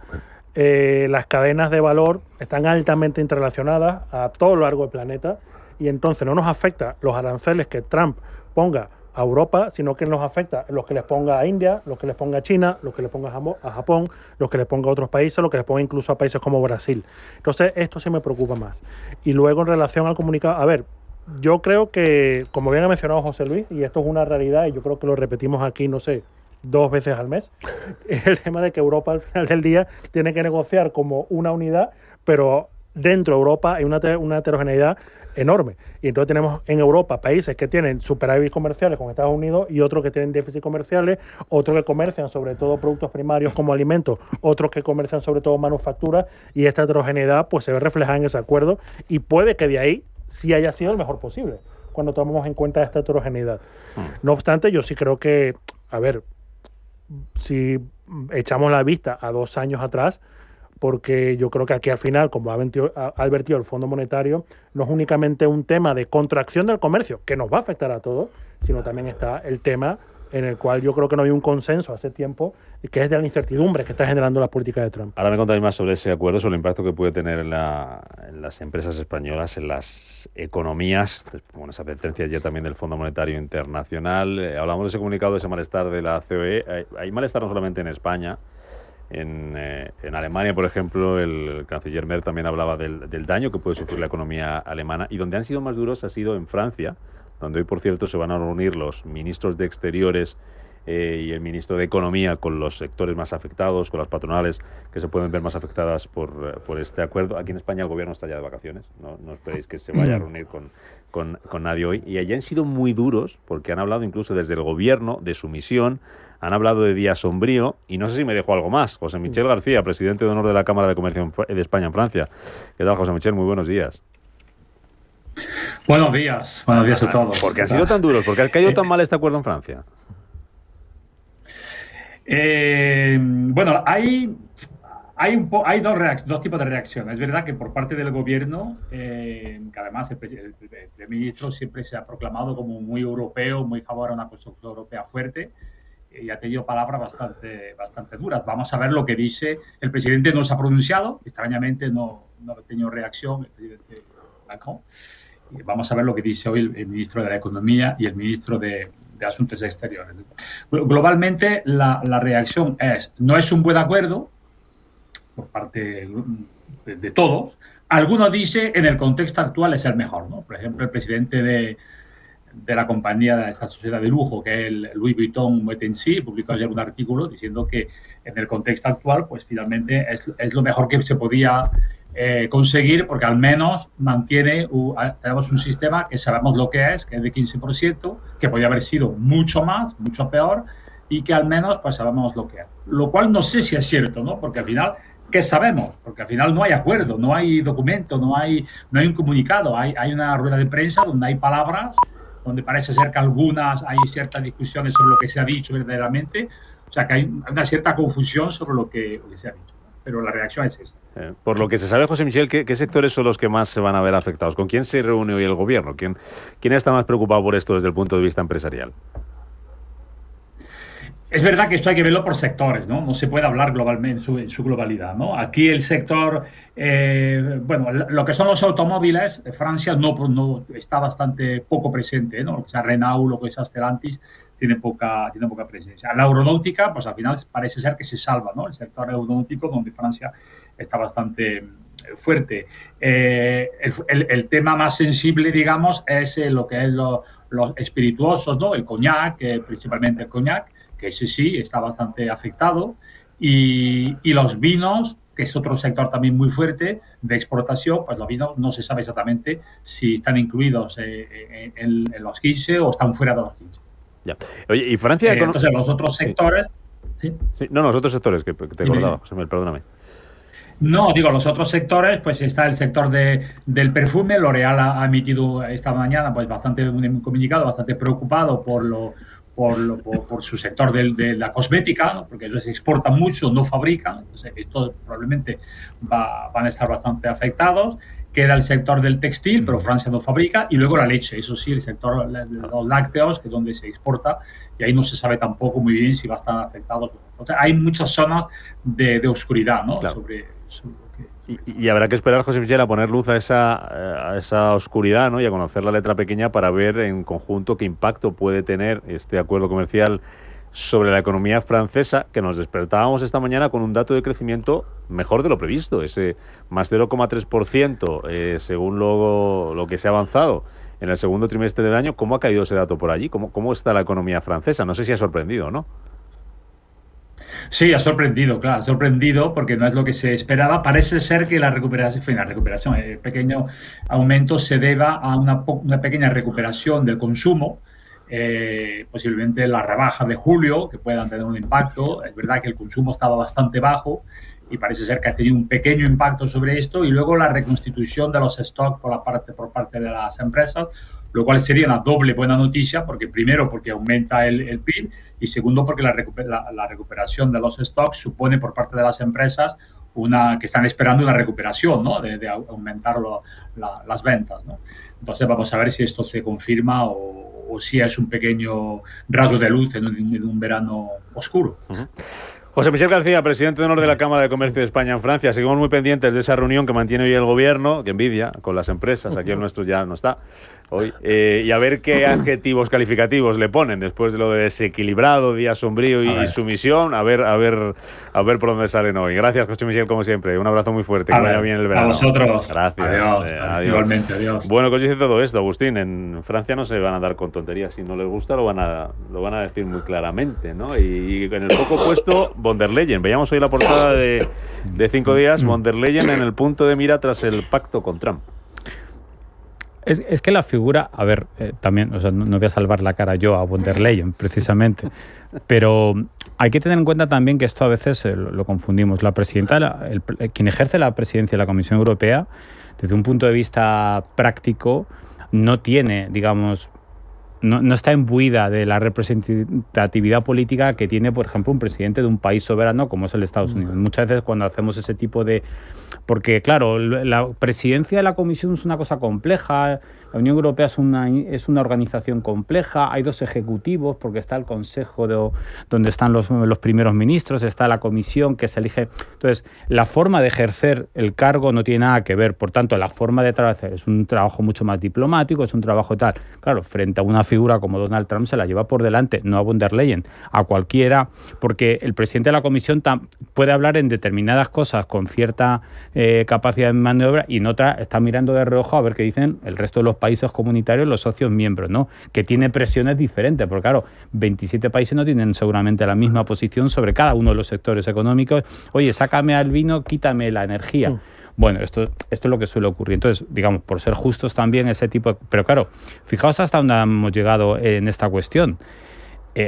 las cadenas de valor están altamente interrelacionadas a todo lo largo del planeta y entonces no nos afecta los aranceles que Trump ponga a Europa, sino que nos afecta los que les ponga a India, los que les ponga a China, los que les ponga a Japón, los que les ponga a otros países, los que les ponga incluso a países como Brasil. Entonces, esto sí me preocupa más. Y luego, en relación al comunicado, a ver, yo creo que, como bien ha mencionado José Luis, y esto es una realidad, y yo creo que lo repetimos aquí, no sé, 2 veces al mes, es el tema de que Europa al final del día tiene que negociar como una unidad, pero dentro de Europa hay una heterogeneidad enorme. Y entonces tenemos en Europa países que tienen superávit comerciales con Estados Unidos y otros que tienen déficit comerciales, otros que comercian sobre todo productos primarios como alimentos, otros que comercian sobre todo manufacturas, y esta heterogeneidad pues se ve reflejada en ese acuerdo y puede que de ahí sí haya sido el mejor posible cuando tomamos en cuenta esta heterogeneidad. No obstante, yo sí creo que, a ver, si echamos la vista a 2 años atrás, porque yo creo que aquí al final, como ha advertido el Fondo Monetario, no es únicamente un tema de contracción del comercio, que nos va a afectar a todos, sino también está el tema en el cual yo creo que no hay un consenso hace tiempo, que es de la incertidumbre que está generando la política de Trump. Ahora me contáis más sobre ese acuerdo, sobre el impacto que puede tener en las empresas españolas, en las economías, con esa advertencia ya también del Fondo Monetario Internacional. Hablamos de ese comunicado, de ese malestar de la COE. Hay malestar no solamente en España. En Alemania, por ejemplo, el canciller Merz también hablaba del daño que puede sufrir la economía alemana, y donde han sido más duros ha sido en Francia, donde hoy, por cierto, se van a reunir los ministros de Exteriores y el ministro de Economía con los sectores más afectados, con las patronales que se pueden ver más afectadas por este acuerdo. Aquí en España el gobierno está ya de vacaciones, no esperéis que se vaya a reunir con nadie hoy. Y allí han sido muy duros porque han hablado incluso desde el gobierno de sumisión, han hablado de día sombrío, y no sé si me dejó algo más. José Michel García, presidente de honor de la Cámara de Comercio de España en Francia. ¿Qué tal, José Michel? Muy buenos días. Buenos días a todos. ¿Por qué han sido tan duros? ¿Por qué ha caído tan mal este acuerdo en Francia? Bueno, hay dos tipos de reacciones. Es verdad que por parte del gobierno, que además el primer ministro siempre se ha proclamado como muy europeo, muy favorable a una construcción europea fuerte, y ha tenido palabras bastante duras. Vamos a ver lo que dice. El presidente no se ha pronunciado, extrañamente no ha tenido reacción el presidente Macron. Y vamos a ver lo que dice hoy el ministro de la Economía y el ministro de Asuntos Exteriores. Globalmente, la reacción no es un buen acuerdo por parte de todos. Algunos dicen, en el contexto actual es el mejor, ¿no? Por ejemplo, el presidente de la compañía, de esta sociedad de lujo, que es el Louis Vuitton Moet Hennessy, publicó ayer un artículo diciendo que en el contexto actual, pues finalmente es lo mejor que se podía conseguir, porque al menos tenemos un sistema que sabemos lo que es de 15%, que podría haber sido mucho más, mucho peor, y que al menos pues sabemos lo que es. Lo cual no sé si es cierto, ¿no? Porque al final, ¿qué sabemos? Porque al final no hay acuerdo, no hay documento, no hay un comunicado, hay una rueda de prensa donde hay palabras, donde parece ser que hay ciertas discusiones sobre lo que se ha dicho verdaderamente, o sea que hay una cierta confusión sobre lo que se ha dicho. Pero la reacción es esta. Por lo que se sabe, José Michel, ¿qué sectores son los que más se van a ver afectados? ¿Con quién se reúne hoy el gobierno? ¿Quién está más preocupado por esto desde el punto de vista empresarial? Es verdad que esto hay que verlo por sectores, ¿no? No se puede hablar globalmente en su globalidad, ¿no? Aquí el sector, bueno, lo que son los automóviles, Francia no está bastante poco presente, ¿no? Lo que sea Renault, lo que sea Stellantis, tiene poca presencia. La aeronáutica, pues al final parece ser que se salva, ¿no? El sector aeronáutico, donde Francia está bastante fuerte. El tema más sensible, digamos, es lo que es los espirituosos, ¿no? El coñac, principalmente el coñac, que ese sí está bastante afectado, y los vinos, que es otro sector también muy fuerte de exportación, pues los vinos no se sabe exactamente si están incluidos en los 15 o están fuera de los 15. Ya. Oye, ¿y Francia? Entonces los otros sectores... ¿Sí? No, los otros sectores, que te acordaba, José Miguel, perdóname. No, digo, los otros sectores, pues está el sector del perfume. L'Oréal ha emitido esta mañana pues un comunicado bastante preocupado por su sector de la cosmética, ¿no? Porque ellos exportan mucho, no fabrican, entonces esto probablemente van a estar bastante afectados. Queda el sector del textil, pero Francia no fabrica, y luego la leche, eso sí, el sector de los lácteos, que es donde se exporta, y ahí no se sabe tampoco muy bien si va a estar afectado. Entonces hay muchas zonas de oscuridad, ¿no? Claro. Y habrá que esperar, José Michel, a poner luz a esa oscuridad, ¿no? Y a conocer la letra pequeña para ver en conjunto qué impacto puede tener este acuerdo comercial sobre la economía francesa, que nos despertábamos esta mañana con un dato de crecimiento mejor de lo previsto, ese más 0,3%, según lo que se ha avanzado en el segundo trimestre del año. ¿Cómo ha caído ese dato por allí? ¿Cómo está la economía francesa? No sé si ha sorprendido, ¿no? Sí, ha sorprendido, claro, ha sorprendido porque no es lo que se esperaba. Parece ser que la recuperación, el pequeño aumento se deba a una pequeña recuperación del consumo, posiblemente la rebaja de julio, que puedan tener un impacto. Es verdad que el consumo estaba bastante bajo y parece ser que ha tenido un pequeño impacto sobre esto, y luego la reconstitución de los stocks por parte de las empresas, lo cual sería una doble buena noticia, porque primero porque aumenta el PIB, y segundo porque la recuperación de los stocks supone por parte de las empresas que están esperando una recuperación, ¿no? de aumentar las ventas, ¿no? Entonces vamos a ver si esto se confirma o si es un pequeño rayo de luz en un verano oscuro. Uh-huh. José Michel García, presidente de honor de la Cámara de Comercio de España en Francia. Seguimos muy pendientes de esa reunión que mantiene hoy el gobierno, que envidia, con las empresas. Aquí el nuestro ya no está hoy. Y a ver qué adjetivos calificativos le ponen después de lo de desequilibrado, día sombrío y sumisión. A ver por dónde salen hoy. Gracias, José Michel, como siempre. Un abrazo muy fuerte. Que vaya bien el verano. A vosotros. Gracias. Adiós. Igualmente, adiós. Bueno, ¿qué os dice todo esto, Agustín? En Francia no se van a dar con tonterías. Si no les gusta, lo van a decir muy claramente, ¿no? Y en el poco puesto, von der Leyen. Veíamos hoy la portada de 5 días, von der Leyen en el punto de mira tras el pacto con Trump. Es que la figura, a ver, también, o sea, no voy a salvar la cara yo a von der Leyen, precisamente, pero hay que tener en cuenta también que esto a veces lo confundimos. La presidenta, quien ejerce la presidencia de la Comisión Europea, desde un punto de vista práctico, no tiene, digamos, no está imbuida de la representatividad política que tiene, por ejemplo, un presidente de un país soberano como es el Estados Unidos. Muchas veces cuando hacemos ese tipo de... Porque, claro, la presidencia de la Comisión es una cosa compleja, la Unión Europea es una organización compleja, hay 2 ejecutivos, porque está el Consejo donde están los primeros ministros, está la Comisión que se elige. Entonces, la forma de ejercer el cargo no tiene nada que ver, por tanto, la forma de trabajar es un trabajo mucho más diplomático, es un trabajo tal. Claro, frente a una figura como Donald Trump se la lleva por delante, no a von der Leyen, a cualquiera, porque el presidente de la Comisión puede hablar en determinadas cosas con cierta capacidad de maniobra y en otra está mirando de reojo a ver qué dicen el resto de los países comunitarios, los socios miembros, ¿no? Que tiene presiones diferentes, porque claro, 27 países no tienen seguramente la misma posición sobre cada uno de los sectores económicos. Oye, sácame al vino, quítame la energía. Bueno, esto es lo que suele ocurrir. Entonces, digamos, por ser justos también ese tipo de... Pero claro, fijaos hasta dónde hemos llegado en esta cuestión.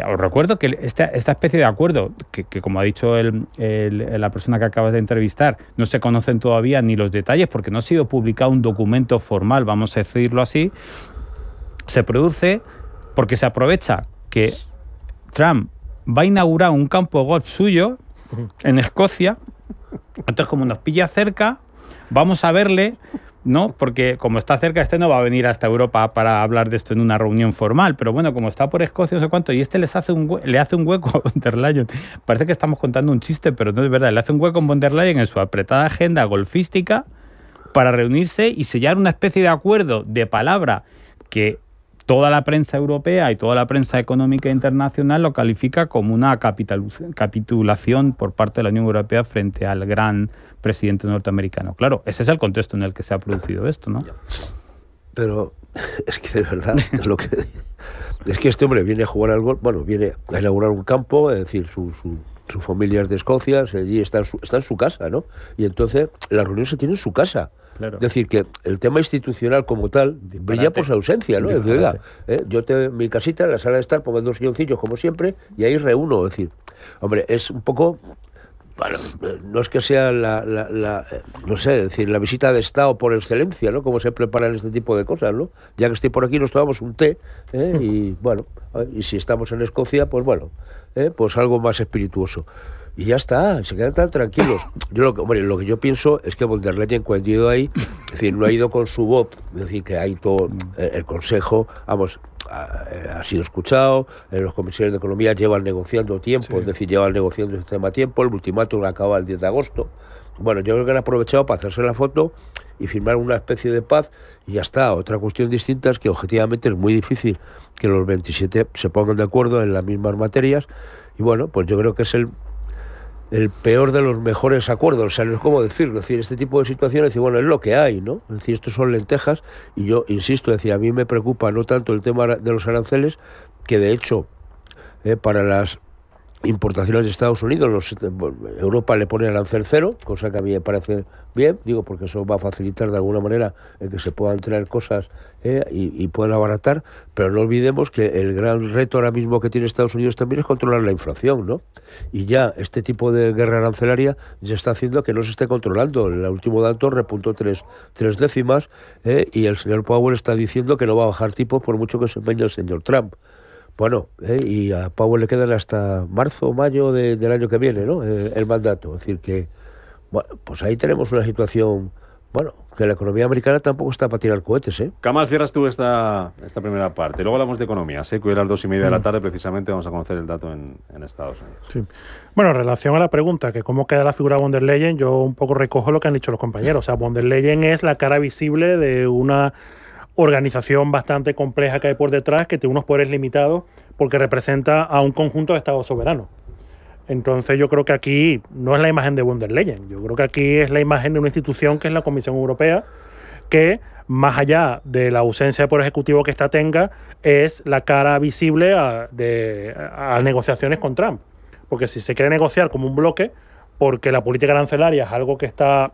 Os recuerdo que esta especie de acuerdo, que como ha dicho la persona que acabas de entrevistar, no se conocen todavía ni los detalles porque no ha sido publicado un documento formal, vamos a decirlo así, se produce porque se aprovecha que Trump va a inaugurar un campo de golf suyo en Escocia. Entonces, como nos pilla cerca, vamos a verle... ¿no? Porque como está cerca, no va a venir hasta Europa para hablar de esto en una reunión formal, pero bueno, como está por Escocia, no sé cuánto, y le hace un hueco a von der Leyen. Parece que estamos contando un chiste, pero no es verdad. Le hace un hueco a von der Leyen en su apretada agenda golfística para reunirse y sellar una especie de acuerdo de palabra que toda la prensa europea y toda la prensa económica internacional lo califica como una capitulación por parte de la Unión Europea frente al gran presidente norteamericano. Claro, ese es el contexto en el que se ha producido esto, ¿no? Pero es que de verdad es que este hombre viene a jugar al golf, bueno, viene a inaugurar un campo, es decir, su familia es de Escocia, allí está en su casa, ¿no? Y entonces la reunión se tiene en su casa. Claro. Es decir, que el tema institucional como tal brilla por su ausencia, ¿no? Es decir, yo en mi casita, en la sala de estar, pongo 2 silloncillos como siempre y ahí reúno. Es decir, hombre, es un poco... Bueno, no es que sea no sé, es decir, la visita de Estado por excelencia, ¿no? Como se preparan este tipo de cosas, ¿no? Ya que estoy por aquí nos tomamos un té, y bueno, y si estamos en Escocia, pues bueno, pues algo más espirituoso. Y ya está, se quedan tan tranquilos. Yo lo que yo pienso es que von der Leyen cuando ha ido ahí, es decir, no ha ido con su voz, es decir, que hay todo el Consejo, vamos, ha sido escuchado, los comisarios de Economía llevan negociando tiempo, es decir, llevan negociando este tema tiempo, el ultimátum acaba el 10 de agosto. Bueno, yo creo que han aprovechado para hacerse la foto y firmar una especie de paz y ya está. Otra cuestión distinta es que objetivamente es muy difícil que los 27 se pongan de acuerdo en las mismas materias y bueno, pues yo creo que es el peor de los mejores acuerdos, o sea, no es como decirlo, es decir, este tipo de situaciones, bueno, es lo que hay, ¿no? Es decir, estos son lentejas, y yo insisto, es decir, a mí me preocupa no tanto el tema de los aranceles, que de hecho, para las importaciones de Estados Unidos, Europa le pone arancel 0, cosa que a mí me parece bien, digo, porque eso va a facilitar de alguna manera el que se puedan traer cosas y puedan abaratar, pero no olvidemos que el gran reto ahora mismo que tiene Estados Unidos también es controlar la inflación, ¿no? Y ya este tipo de guerra arancelaria ya está haciendo que no se esté controlando. El último dato repuntó 3 décimas y el señor Powell está diciendo que no va a bajar tipos por mucho que se empeñe el señor Trump. Bueno, y a Powell le quedan hasta marzo o mayo del año que viene, ¿no? El mandato. Es decir que, bueno, pues ahí tenemos una situación, bueno, que la economía americana tampoco está para tirar cohetes, ¿eh? Kamal, cierras tú esta primera parte. Luego hablamos de economía, ¿sí? Que hoy a las 2:30 de la tarde precisamente vamos a conocer el dato en Estados Unidos. Sí. Bueno, en relación a la pregunta, que cómo queda la figura de von der Leyen, yo un poco recojo lo que han dicho los compañeros. O sea, von der Leyen es la cara visible de una organización bastante compleja que hay por detrás, que tiene unos poderes limitados porque representa a un conjunto de estados soberanos. Entonces yo creo que aquí no es la imagen de von der Leyen, yo creo que aquí es la imagen de una institución que es la Comisión Europea, que más allá de la ausencia de poder ejecutivo que esta tenga, es la cara visible a negociaciones con Trump. Porque si se quiere negociar como un bloque, porque la política arancelaria es algo que está,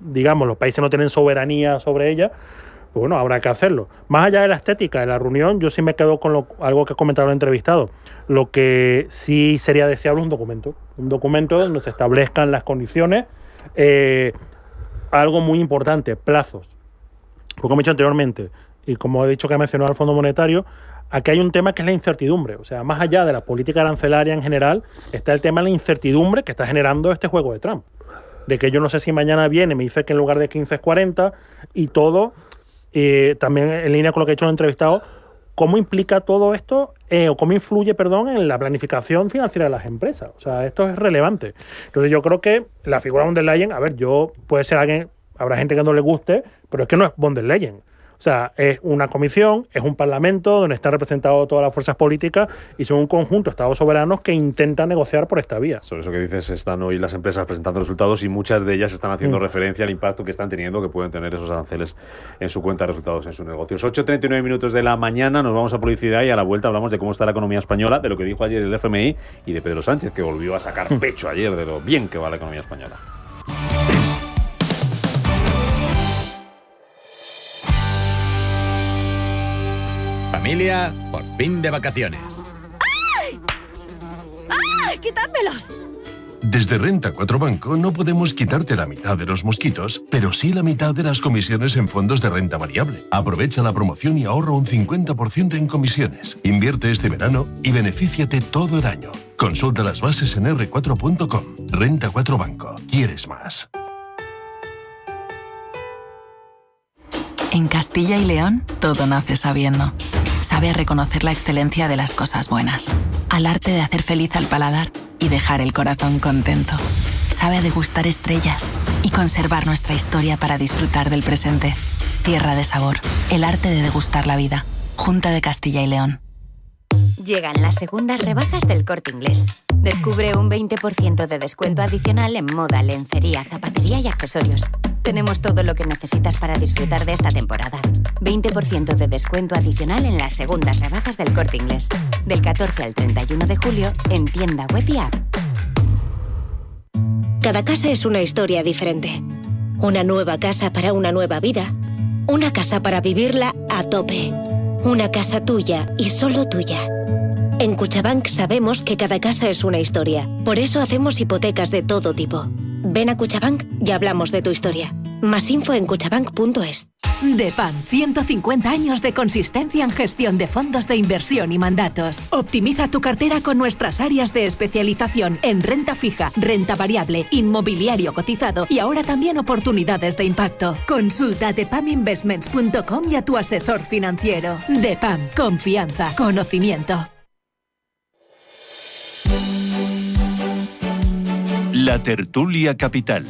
digamos, los países no tienen soberanía sobre ella, pues bueno, habrá que hacerlo. Más allá de la estética de la reunión, yo sí me quedo con algo que ha comentado el entrevistado. Lo que sí sería deseable es un documento donde se establezcan las condiciones. Algo muy importante, plazos. Porque como he dicho anteriormente, y como he dicho que ha mencionado el Fondo Monetario, aquí hay un tema que es la incertidumbre. O sea, más allá de la política arancelaria en general, está el tema de la incertidumbre que está generando este juego de Trump. De que yo no sé si mañana viene, me dice que en lugar de 15 es 40 y todo, también en línea con lo que ha hecho el entrevistado, ¿cómo implica todo esto, o cómo influye, en la planificación financiera de las empresas? O sea, esto es relevante. Entonces yo creo que la figura de von der Leyen, puede ser alguien, habrá gente que no le guste, pero es que no es von der Leyen. O sea, es una comisión, es un parlamento donde están representadas todas las fuerzas políticas y son un conjunto de estados soberanos que intentan negociar por esta vía. Sobre eso que dices, están hoy las empresas presentando resultados y muchas de ellas están haciendo referencia al impacto que están teniendo, que pueden tener esos aranceles en su cuenta de resultados en sus negocios. 8:39 minutos de la mañana, nos vamos a publicidad y a la vuelta hablamos de cómo está la economía española, de lo que dijo ayer el FMI y de Pedro Sánchez, que volvió a sacar pecho ayer de lo bien que va la economía española. Familia, por fin de vacaciones. ¡Ay! ¡Ay! ¡Quitádmelos! Desde Renta 4 Banco no podemos quitarte la mitad de los mosquitos, pero sí la mitad de las comisiones en fondos de renta variable. Aprovecha la promoción y ahorra un 50% en comisiones. Invierte este verano y benefíciate todo el año. Consulta las bases en r4.com. Renta 4 Banco. ¿Quieres más? En Castilla y León, todo nace sabiendo. Sabe reconocer la excelencia de las cosas buenas, al arte de hacer feliz al paladar y dejar el corazón contento. Sabe degustar estrellas y conservar nuestra historia para disfrutar del presente. Tierra de sabor, el arte de degustar la vida. Junta de Castilla y León. Llegan las segundas rebajas del Corte Inglés. Descubre un 20% de descuento adicional en moda, lencería, zapatería y accesorios. Tenemos todo lo que necesitas para disfrutar de esta temporada. 20% de descuento adicional en las segundas rebajas del Corte Inglés. Del 14 al 31 de julio en tienda web y app. Cada casa es una historia diferente. Una nueva casa para una nueva vida. Una casa para vivirla a tope. Una casa tuya y solo tuya. En Cuchabank sabemos que cada casa es una historia. Por eso hacemos hipotecas de todo tipo. Ven a Cuchabank y hablamos de tu historia. Más info en cuchabank.es. DEPAM, 150 años de consistencia en gestión de fondos de inversión y mandatos. Optimiza tu cartera con nuestras áreas de especialización en renta fija, renta variable, inmobiliario cotizado y ahora también oportunidades de impacto. Consulta depaminvestments.com y a tu asesor financiero. DEPAM, confianza, conocimiento. La tertulia capital.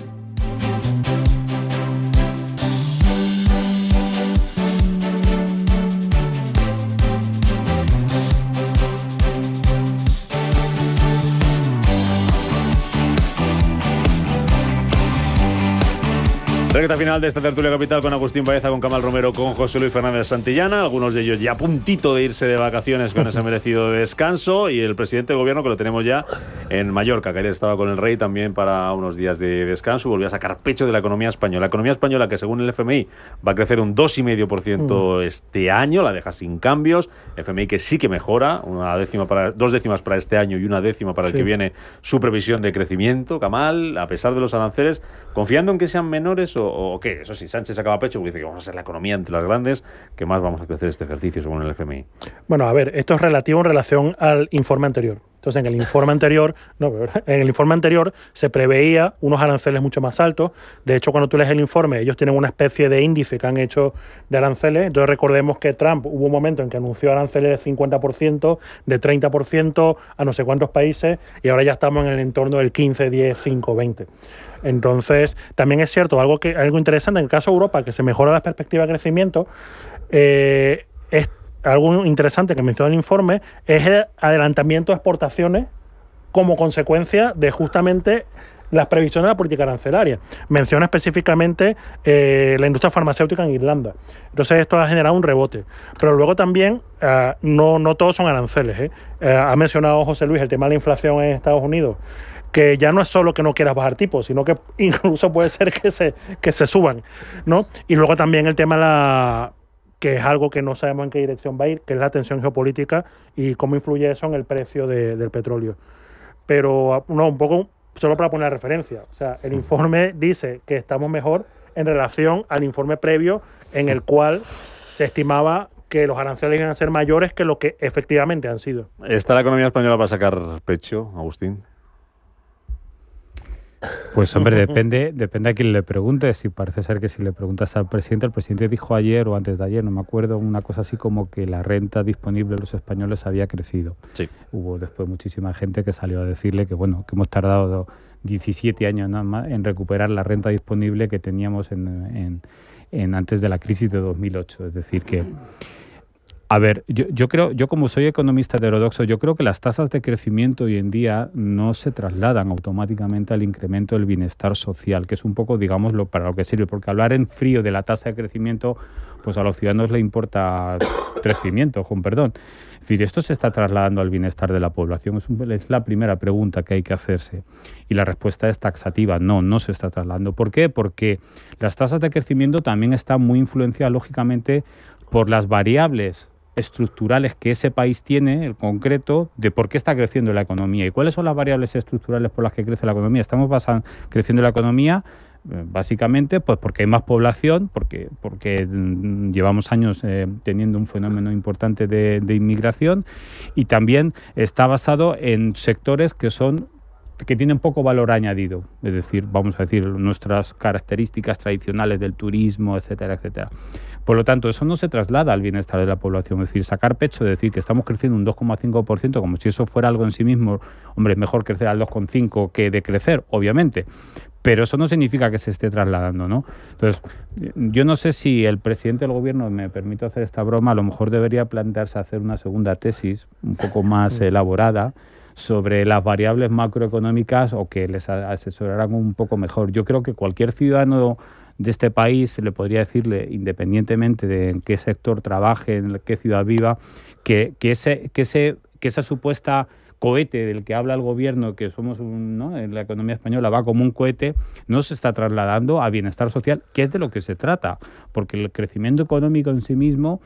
Recta final de esta tertulia capital con Agustín Baeza, con Camal Romero, con José Luis Fernández Santillana, algunos de ellos ya a puntito de irse de vacaciones con ese merecido descanso, y el presidente del gobierno que lo tenemos ya en Mallorca, que ayer estaba con el rey también para unos días de descanso, volvió a sacar pecho de la economía española. La economía española, que según el FMI va a crecer un 2,5% este año, la deja sin cambios. El FMI que sí que mejora, 2 décimas para este año y 1 décima para el que viene su previsión de crecimiento. Camal, a pesar de los aranceles, confiando en que sean menores o qué. Eso sí, Sánchez sacaba pecho porque dice que vamos a ser la economía entre las grandes, que más vamos a crecer este ejercicio según el FMI. Bueno, a ver, esto es relativo en relación al informe anterior. Entonces, en el informe anterior se preveía unos aranceles mucho más altos. De hecho, cuando tú lees el informe, ellos tienen una especie de índice que han hecho de aranceles. Entonces, recordemos que Trump hubo un momento en que anunció aranceles de 50%, de 30% a no sé cuántos países, y ahora ya estamos en el entorno del 15, 10, 5, 20. Entonces, también es cierto, algo interesante en el caso de Europa, que se mejora la perspectiva de crecimiento, es algo interesante que menciona el informe, es el adelantamiento de exportaciones como consecuencia de justamente las previsiones de la política arancelaria. Menciona específicamente la industria farmacéutica en Irlanda. Entonces esto ha generado un rebote. Pero luego también no todos son aranceles. Ha mencionado José Luis el tema de la inflación en Estados Unidos, que ya no es solo que no quieras bajar tipos, sino que incluso puede ser que se suban, ¿no? Y luego también el tema que es algo que no sabemos en qué dirección va a ir, que es la tensión geopolítica y cómo influye eso en el precio del petróleo. Pero un poco solo para poner referencia. O sea, el informe dice que estamos mejor en relación al informe previo en el cual se estimaba que los aranceles iban a ser mayores que lo que efectivamente han sido. ¿Está la economía española para sacar pecho, Agustín? Pues hombre, depende a quién le pregunte. Si parece ser que si le preguntas al presidente, el presidente dijo ayer o antes de ayer, no me acuerdo, una cosa así como que la renta disponible de los españoles había crecido. Sí. Hubo después muchísima gente que salió a decirle que bueno, que hemos tardado 17 años nada más en recuperar la renta disponible que teníamos en antes de la crisis de 2008. Es decir que a ver, yo creo, yo como soy economista heterodoxo, yo creo que las tasas de crecimiento hoy en día no se trasladan automáticamente al incremento del bienestar social, que es un poco, digamos, para lo que sirve, porque hablar en frío de la tasa de crecimiento, pues a los ciudadanos les importa 3 pimientos, con perdón. Es decir, esto se está trasladando al bienestar de la población, es la primera pregunta que hay que hacerse. Y la respuesta es taxativa, no se está trasladando. ¿Por qué? Porque las tasas de crecimiento también están muy influenciadas, lógicamente, por las variables estructurales que ese país tiene, en concreto, de por qué está creciendo la economía. ¿Y cuáles son las variables estructurales por las que crece la economía? Estamos creciendo la economía básicamente pues porque hay más población, porque llevamos años teniendo un fenómeno importante de inmigración, y también está basado en sectores que tienen poco valor añadido, es decir, vamos a decir, nuestras características tradicionales del turismo, etcétera, etcétera. Por lo tanto, eso no se traslada al bienestar de la población, es decir, sacar pecho de decir que estamos creciendo un 2,5%, como si eso fuera algo en sí mismo, hombre, es mejor crecer al 2,5% que decrecer, obviamente, pero eso no significa que se esté trasladando, ¿no? Entonces, yo no sé si el presidente del gobierno, me permito hacer esta broma, a lo mejor debería plantearse hacer una segunda tesis, un poco más elaborada, sobre las variables macroeconómicas o que les asesoraran un poco mejor. Yo creo que cualquier ciudadano de este país le podría decirle, independientemente de en qué sector trabaje, en qué ciudad viva, que esa supuesta cohete del que habla el gobierno, que somos en la economía española va como un cohete, no se está trasladando a bienestar social, que es de lo que se trata, porque el crecimiento económico en sí mismo,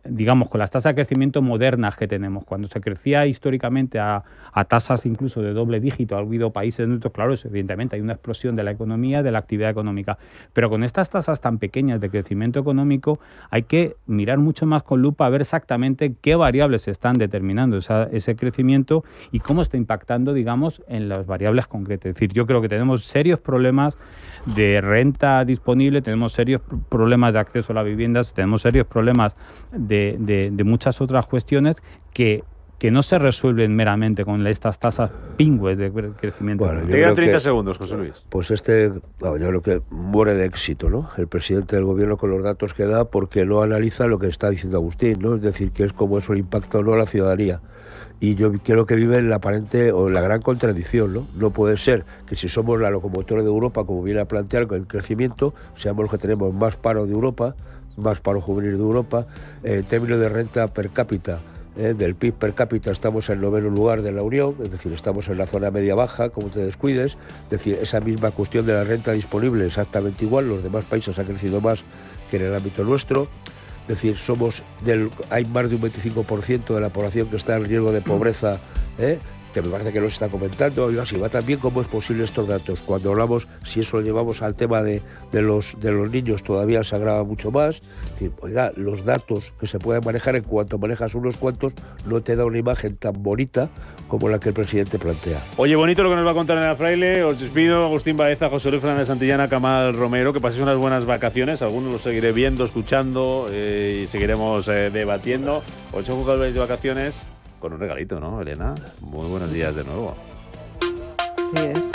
digamos, con las tasas de crecimiento modernas que tenemos, cuando se crecía históricamente a tasas incluso de doble dígito, ha habido países dentro, claro, evidentemente hay una explosión de la economía, de la actividad económica, pero con estas tasas tan pequeñas de crecimiento económico hay que mirar mucho más con lupa a ver exactamente qué variables están determinando ese crecimiento y cómo está impactando, digamos, en las variables concretas. Es decir, yo creo que tenemos serios problemas de renta disponible, tenemos serios problemas de acceso a las viviendas, tenemos serios problemas de muchas otras cuestiones que no se resuelven meramente con estas tasas pingües de crecimiento. Bueno, te quedan 30 segundos, José Luis. Pues yo creo que muere de éxito, ¿no? El presidente del gobierno con los datos que da, porque no analiza lo que está diciendo Agustín, ¿no? Es decir, que es como eso le impacta o no a la ciudadanía. Y yo creo que vive en la aparente o en la gran contradicción, ¿no? No puede ser que si somos la locomotora de Europa, como viene a plantear con el crecimiento, seamos los que tenemos más paro de Europa, más paro juvenil de Europa. En términos de renta per cápita, del PIB per cápita, estamos en el 9º lugar de la Unión, es decir, estamos en la zona media-baja, como te descuides. Es decir, esa misma cuestión de la renta disponible exactamente igual, los demás países han crecido más que en el ámbito nuestro. Es decir, hay más de un 25% de la población que está en riesgo de pobreza, que me parece que lo está comentando. Oiga, si va tan bien, ¿cómo es posible estos datos? Cuando hablamos, si eso lo llevamos al tema de los niños, todavía se agrava mucho más. Es decir, oiga, los datos que se pueden manejar, en cuanto manejas unos cuantos, no te da una imagen tan bonita como la que el presidente plantea. Oye, bonito lo que nos va a contar Elena Fraile. Os despido, Agustín Baeza, José Luis Fernández Santillana, Camal Romero. Que paséis unas buenas vacaciones. Algunos los seguiré viendo, escuchando y seguiremos debatiendo. Os dejo que habléis de vacaciones con un regalito, ¿no, Elena? Muy buenos días de nuevo. Así es.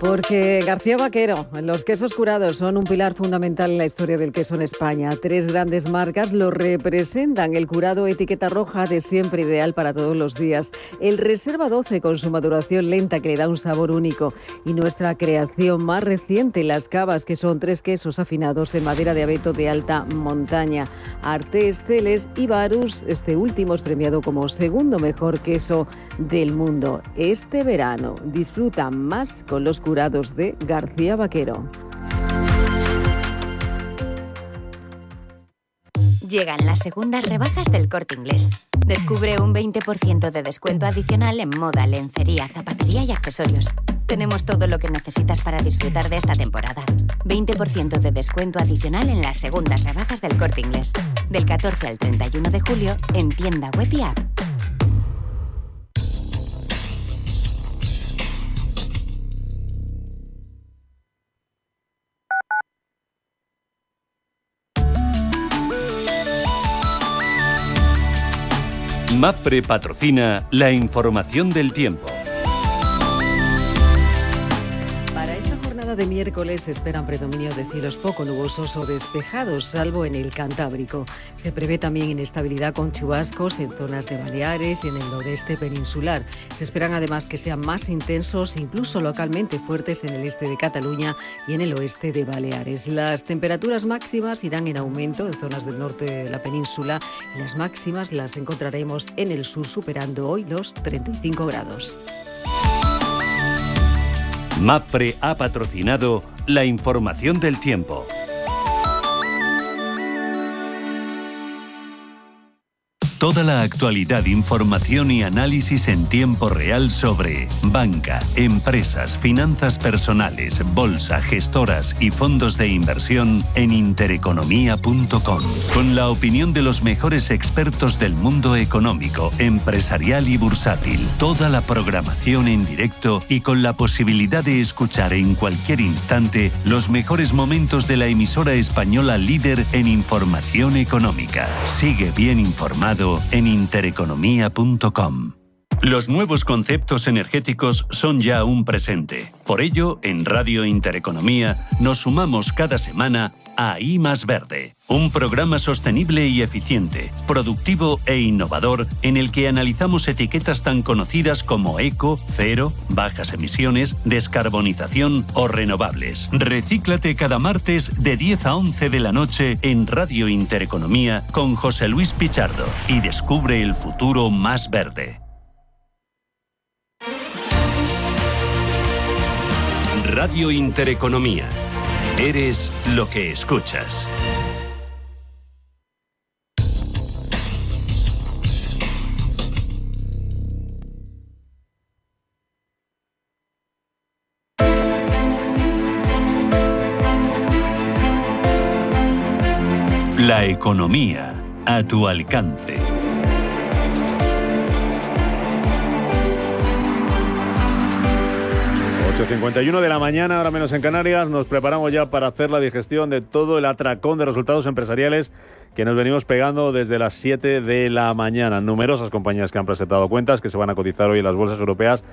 Porque García Vaquero, los quesos curados son un pilar fundamental en la historia del queso en España. 3 grandes marcas lo representan. El curado etiqueta roja, de siempre ideal para todos los días. El Reserva 12 con su maduración lenta que le da un sabor único. Y nuestra creación más reciente, las cavas, que son 3 quesos afinados en madera de abeto de alta montaña. Artés, Celes y Varus, este último es premiado como segundo mejor queso del mundo. Este verano disfruta más con los curados de García Vaquero. Llegan las segundas rebajas del Corte Inglés. Descubre un 20% de descuento adicional en moda, lencería, zapatería y accesorios. Tenemos todo lo que necesitas para disfrutar de esta temporada. 20% de descuento adicional en las segundas rebajas del Corte Inglés. Del 14 al 31 de julio en tienda web y app. MAPFRE patrocina la información del tiempo. Para esta jornada de miércoles se esperan predominio de cielos poco nubosos o despejados, salvo en el Cantábrico. Se prevé también inestabilidad con chubascos en zonas de Baleares y en el nordeste peninsular. Se esperan además que sean más intensos, incluso localmente fuertes en el este de Cataluña y en el oeste de Baleares. Las temperaturas máximas irán en aumento en zonas del norte de la península y las máximas las encontraremos en el sur, superando hoy los 35 grados. MAPFRE ha patrocinado la información del tiempo. Toda la actualidad, información y análisis en tiempo real sobre banca, empresas, finanzas personales, bolsa, gestoras y fondos de inversión en intereconomía.com. Con la opinión de los mejores expertos del mundo económico, empresarial y bursátil. Toda la programación en directo y con la posibilidad de escuchar en cualquier instante los mejores momentos de la emisora española líder en información económica. Sigue bien informado en intereconomía.com. Los nuevos conceptos energéticos son ya un presente. Por ello, en Radio Intereconomía nos sumamos cada semana a I Más Verde, un programa sostenible y eficiente, productivo e innovador en el que analizamos etiquetas tan conocidas como eco, cero, bajas emisiones, descarbonización o renovables. Recíclate cada martes de 10 a 11 de la noche en Radio Intereconomía con José Luis Pichardo y descubre el futuro más verde. Radio Intereconomía. Eres lo que escuchas. La economía a tu alcance. 8:51 de la mañana, ahora menos en Canarias. Nos preparamos ya para hacer la digestión de todo el atracón de resultados empresariales que nos venimos pegando desde las 7 de la mañana. Numerosas compañías que han presentado cuentas que se van a cotizar hoy en las bolsas europeas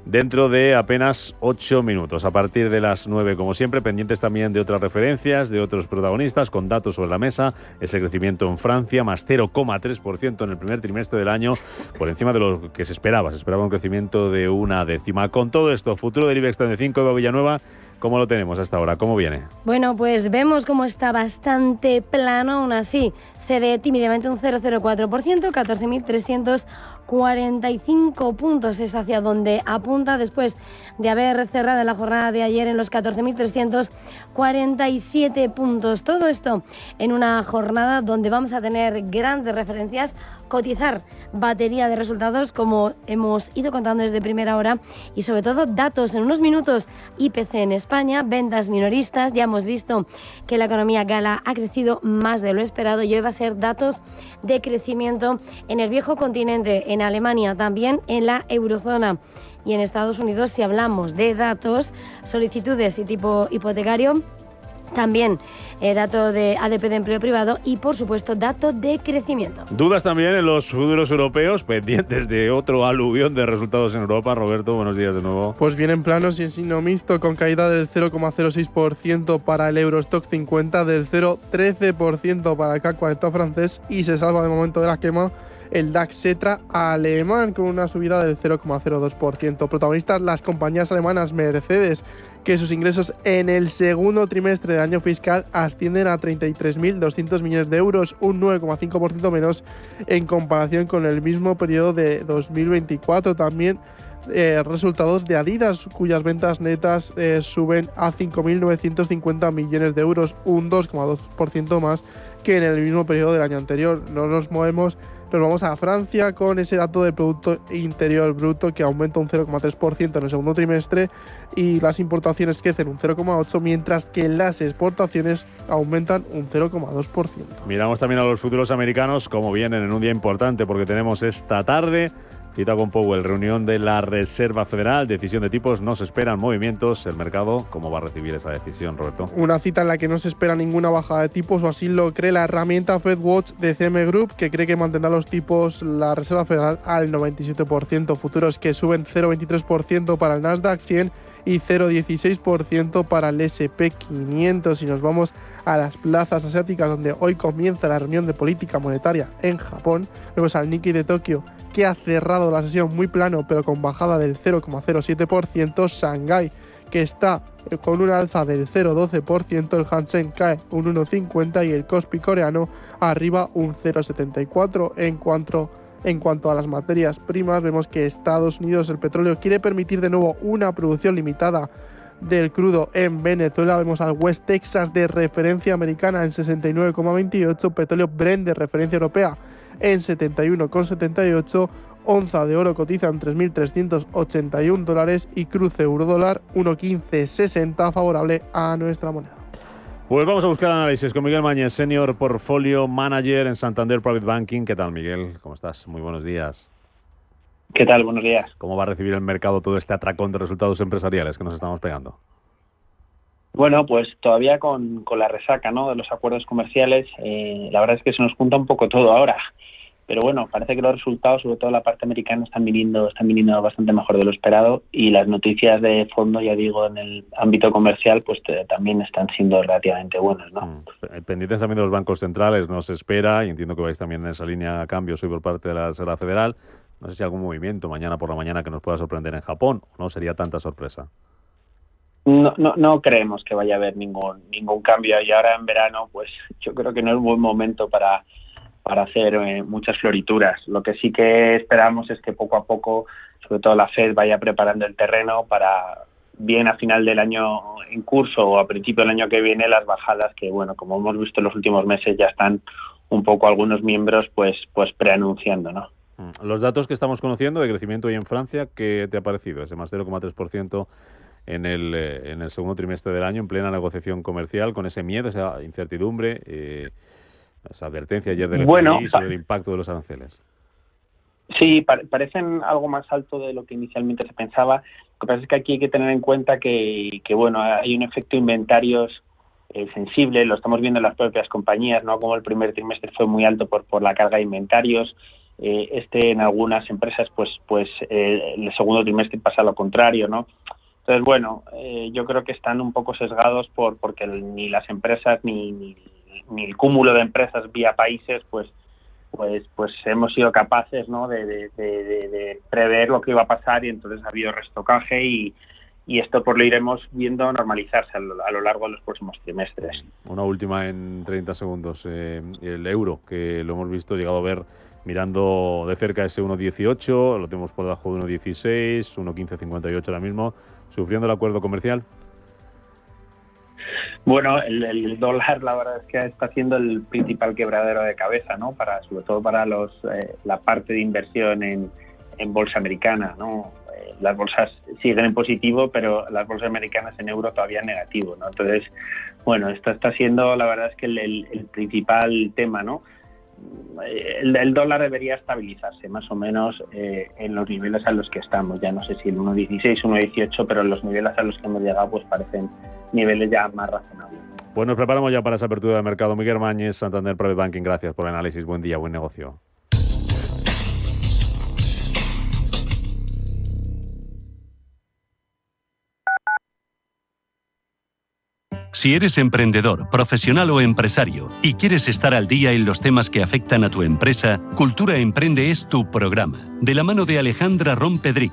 dentro de apenas 8 minutos. A partir de las 9, como siempre, pendientes también de otras referencias, de otros protagonistas, con datos sobre la mesa. Ese crecimiento en Francia, más 0,3% en el primer trimestre del año, por encima de lo que se esperaba. Se esperaba un crecimiento de 0,1. Con todo esto, futuro del IBEX 35, Eva Villanueva, ¿cómo lo tenemos hasta ahora? ¿Cómo viene? Bueno, pues vemos cómo está bastante plano, aún así. Cede tímidamente un 0,04%, 14.345 puntos es hacia donde apunta después de haber cerrado la jornada de ayer en los 14.347 puntos. Todo esto en una jornada donde vamos a tener grandes referencias, cotizar batería de resultados como hemos ido contando desde primera hora y sobre todo datos en unos minutos. IPC en España, ventas minoristas, ya hemos visto que la economía gala ha crecido más de lo esperado y hoy va a ser datos de crecimiento en el viejo continente, en Alemania, también en la eurozona y en Estados Unidos. Si hablamos de datos, solicitudes y tipo hipotecario, también dato de ADP de empleo privado y, por supuesto, dato de crecimiento. Dudas también en los futuros europeos, pendientes de otro aluvión de resultados en Europa. Roberto, buenos días de nuevo. Pues vienen planos y en signo mixto, con caída del 0,06% para el Eurostock 50, del 0,13% para el CAC 40 francés y se salva de momento de la quema el DAX Xetra alemán con una subida del 0,02%. Protagonistas las compañías alemanas Mercedes, que sus ingresos en el segundo trimestre del año fiscal ascienden a 33.200 millones de euros, un 9,5% menos en comparación con el mismo periodo de 2024. También resultados de Adidas, cuyas ventas netas suben a 5.950 millones de euros, un 2,2% más que en el mismo periodo del año anterior. No nos movemos Nos vamos a Francia con ese dato del Producto Interior Bruto que aumenta un 0,3% en el segundo trimestre y las importaciones crecen un 0,8%, mientras que las exportaciones aumentan un 0,2%. Miramos también a los futuros americanos, como vienen en un día importante, porque tenemos esta tarde cita con Powell, reunión de la Reserva Federal, decisión de tipos, no se esperan movimientos. El mercado, ¿cómo va a recibir esa decisión, Roberto? Una cita en la que no se espera ninguna bajada de tipos, o así lo cree la herramienta FedWatch de CM Group, que cree que mantendrá los tipos la Reserva Federal al 97%. Futuros que suben 0,23% para el Nasdaq 100 y 0,16% para el S&P 500. Y nos vamos a las plazas asiáticas, donde hoy comienza la reunión de política monetaria en Japón. Vemos al Nikkei de Tokio, que ha cerrado la sesión muy plano, pero con bajada del 0,07%. Shanghái, que está con una alza del 0,12%. El Hansen cae un 1,50% y el Kospi coreano arriba un 0,74%. En cuanto a las materias primas, vemos que Estados Unidos, el petróleo, quiere permitir de nuevo una producción limitada del crudo en Venezuela. Vemos al West Texas de referencia americana en 69,28, petróleo Brent de referencia europea en 71,78, onza de oro cotiza en $3.381 y cruce euro-dólar 1,1560 favorable a nuestra moneda. Pues vamos a buscar análisis con Miguel Mañez, Senior Portfolio Manager en Santander Private Banking. ¿Qué tal, Miguel? ¿Cómo estás? Muy buenos días. ¿Qué tal? Buenos días. ¿Cómo va a recibir el mercado todo este atracón de resultados empresariales que nos estamos pegando? Bueno, pues todavía con la resaca, ¿no?, de los acuerdos comerciales. La verdad es que se nos junta un poco todo ahora. Pero bueno, parece que los resultados, sobre todo la parte americana, están viniendo bastante mejor de lo esperado, y las noticias de fondo, ya digo, en el ámbito comercial, pues también están siendo relativamente buenas, ¿no? Pendientes también de los bancos centrales, nos espera, y entiendo que vais también en esa línea a cambios hoy por parte de la Reserva Federal. No sé si algún movimiento mañana por la mañana que nos pueda sorprender en Japón, ¿o no sería tanta sorpresa? No creemos que vaya a haber ningún cambio, y ahora en verano, pues yo creo que no es un buen momento para hacer muchas florituras. Lo que sí que esperamos es que poco a poco, sobre todo la Fed, vaya preparando el terreno para, bien a final del año en curso o a principio del año que viene, las bajadas que, bueno, como hemos visto en los últimos meses, ya están un poco algunos miembros pues preanunciando, ¿no? Los datos que estamos conociendo de crecimiento hoy en Francia, ¿qué te ha parecido? Ese más 0,3% en el segundo trimestre del año, en plena negociación comercial, con ese miedo, esa incertidumbre, esa advertencia ayer del FMI sobre el impacto de los aranceles. Sí, parecen algo más alto de lo que inicialmente se pensaba. Lo que pasa es que aquí hay que tener en cuenta que bueno, hay un efecto inventarios sensible, lo estamos viendo en las propias compañías, ¿no? Como el primer trimestre fue muy alto por la carga de inventarios. En algunas empresas, pues el segundo trimestre pasa lo contrario, ¿no? Entonces, bueno, yo creo que están un poco sesgados porque ni las empresas ni el cúmulo de empresas vía países, pues hemos sido capaces, ¿no?, de prever lo que iba a pasar, y entonces ha habido restocaje y esto pues lo iremos viendo normalizarse a lo largo de los próximos trimestres. Una última en 30 segundos. El euro, que lo hemos visto, llegado a ver mirando de cerca ese 1,18, lo tenemos por debajo de 1,16, 1,1558 ahora mismo, sufriendo el acuerdo comercial. Bueno, el dólar, la verdad es que está siendo el principal quebradero de cabeza, ¿no? Sobre todo para la parte de inversión en bolsa americana, ¿no? Las bolsas siguen en positivo, pero las bolsas americanas en euro todavía en negativo, ¿no? Entonces, bueno, esto está siendo, la verdad es que el principal tema, ¿no? El dólar debería estabilizarse más o menos en los niveles a los que estamos. Ya no sé si el 1,16, 1,18, pero los niveles a los que hemos llegado pues parecen niveles ya más razonables. Pues nos preparamos ya para esa apertura de mercado. Miguel Mañez, Santander Private Banking, gracias por el análisis. Buen día, buen negocio. Si eres emprendedor, profesional o empresario y quieres estar al día en los temas que afectan a tu empresa, Cultura Emprende es tu programa. De la mano de Alejandra Rompedric,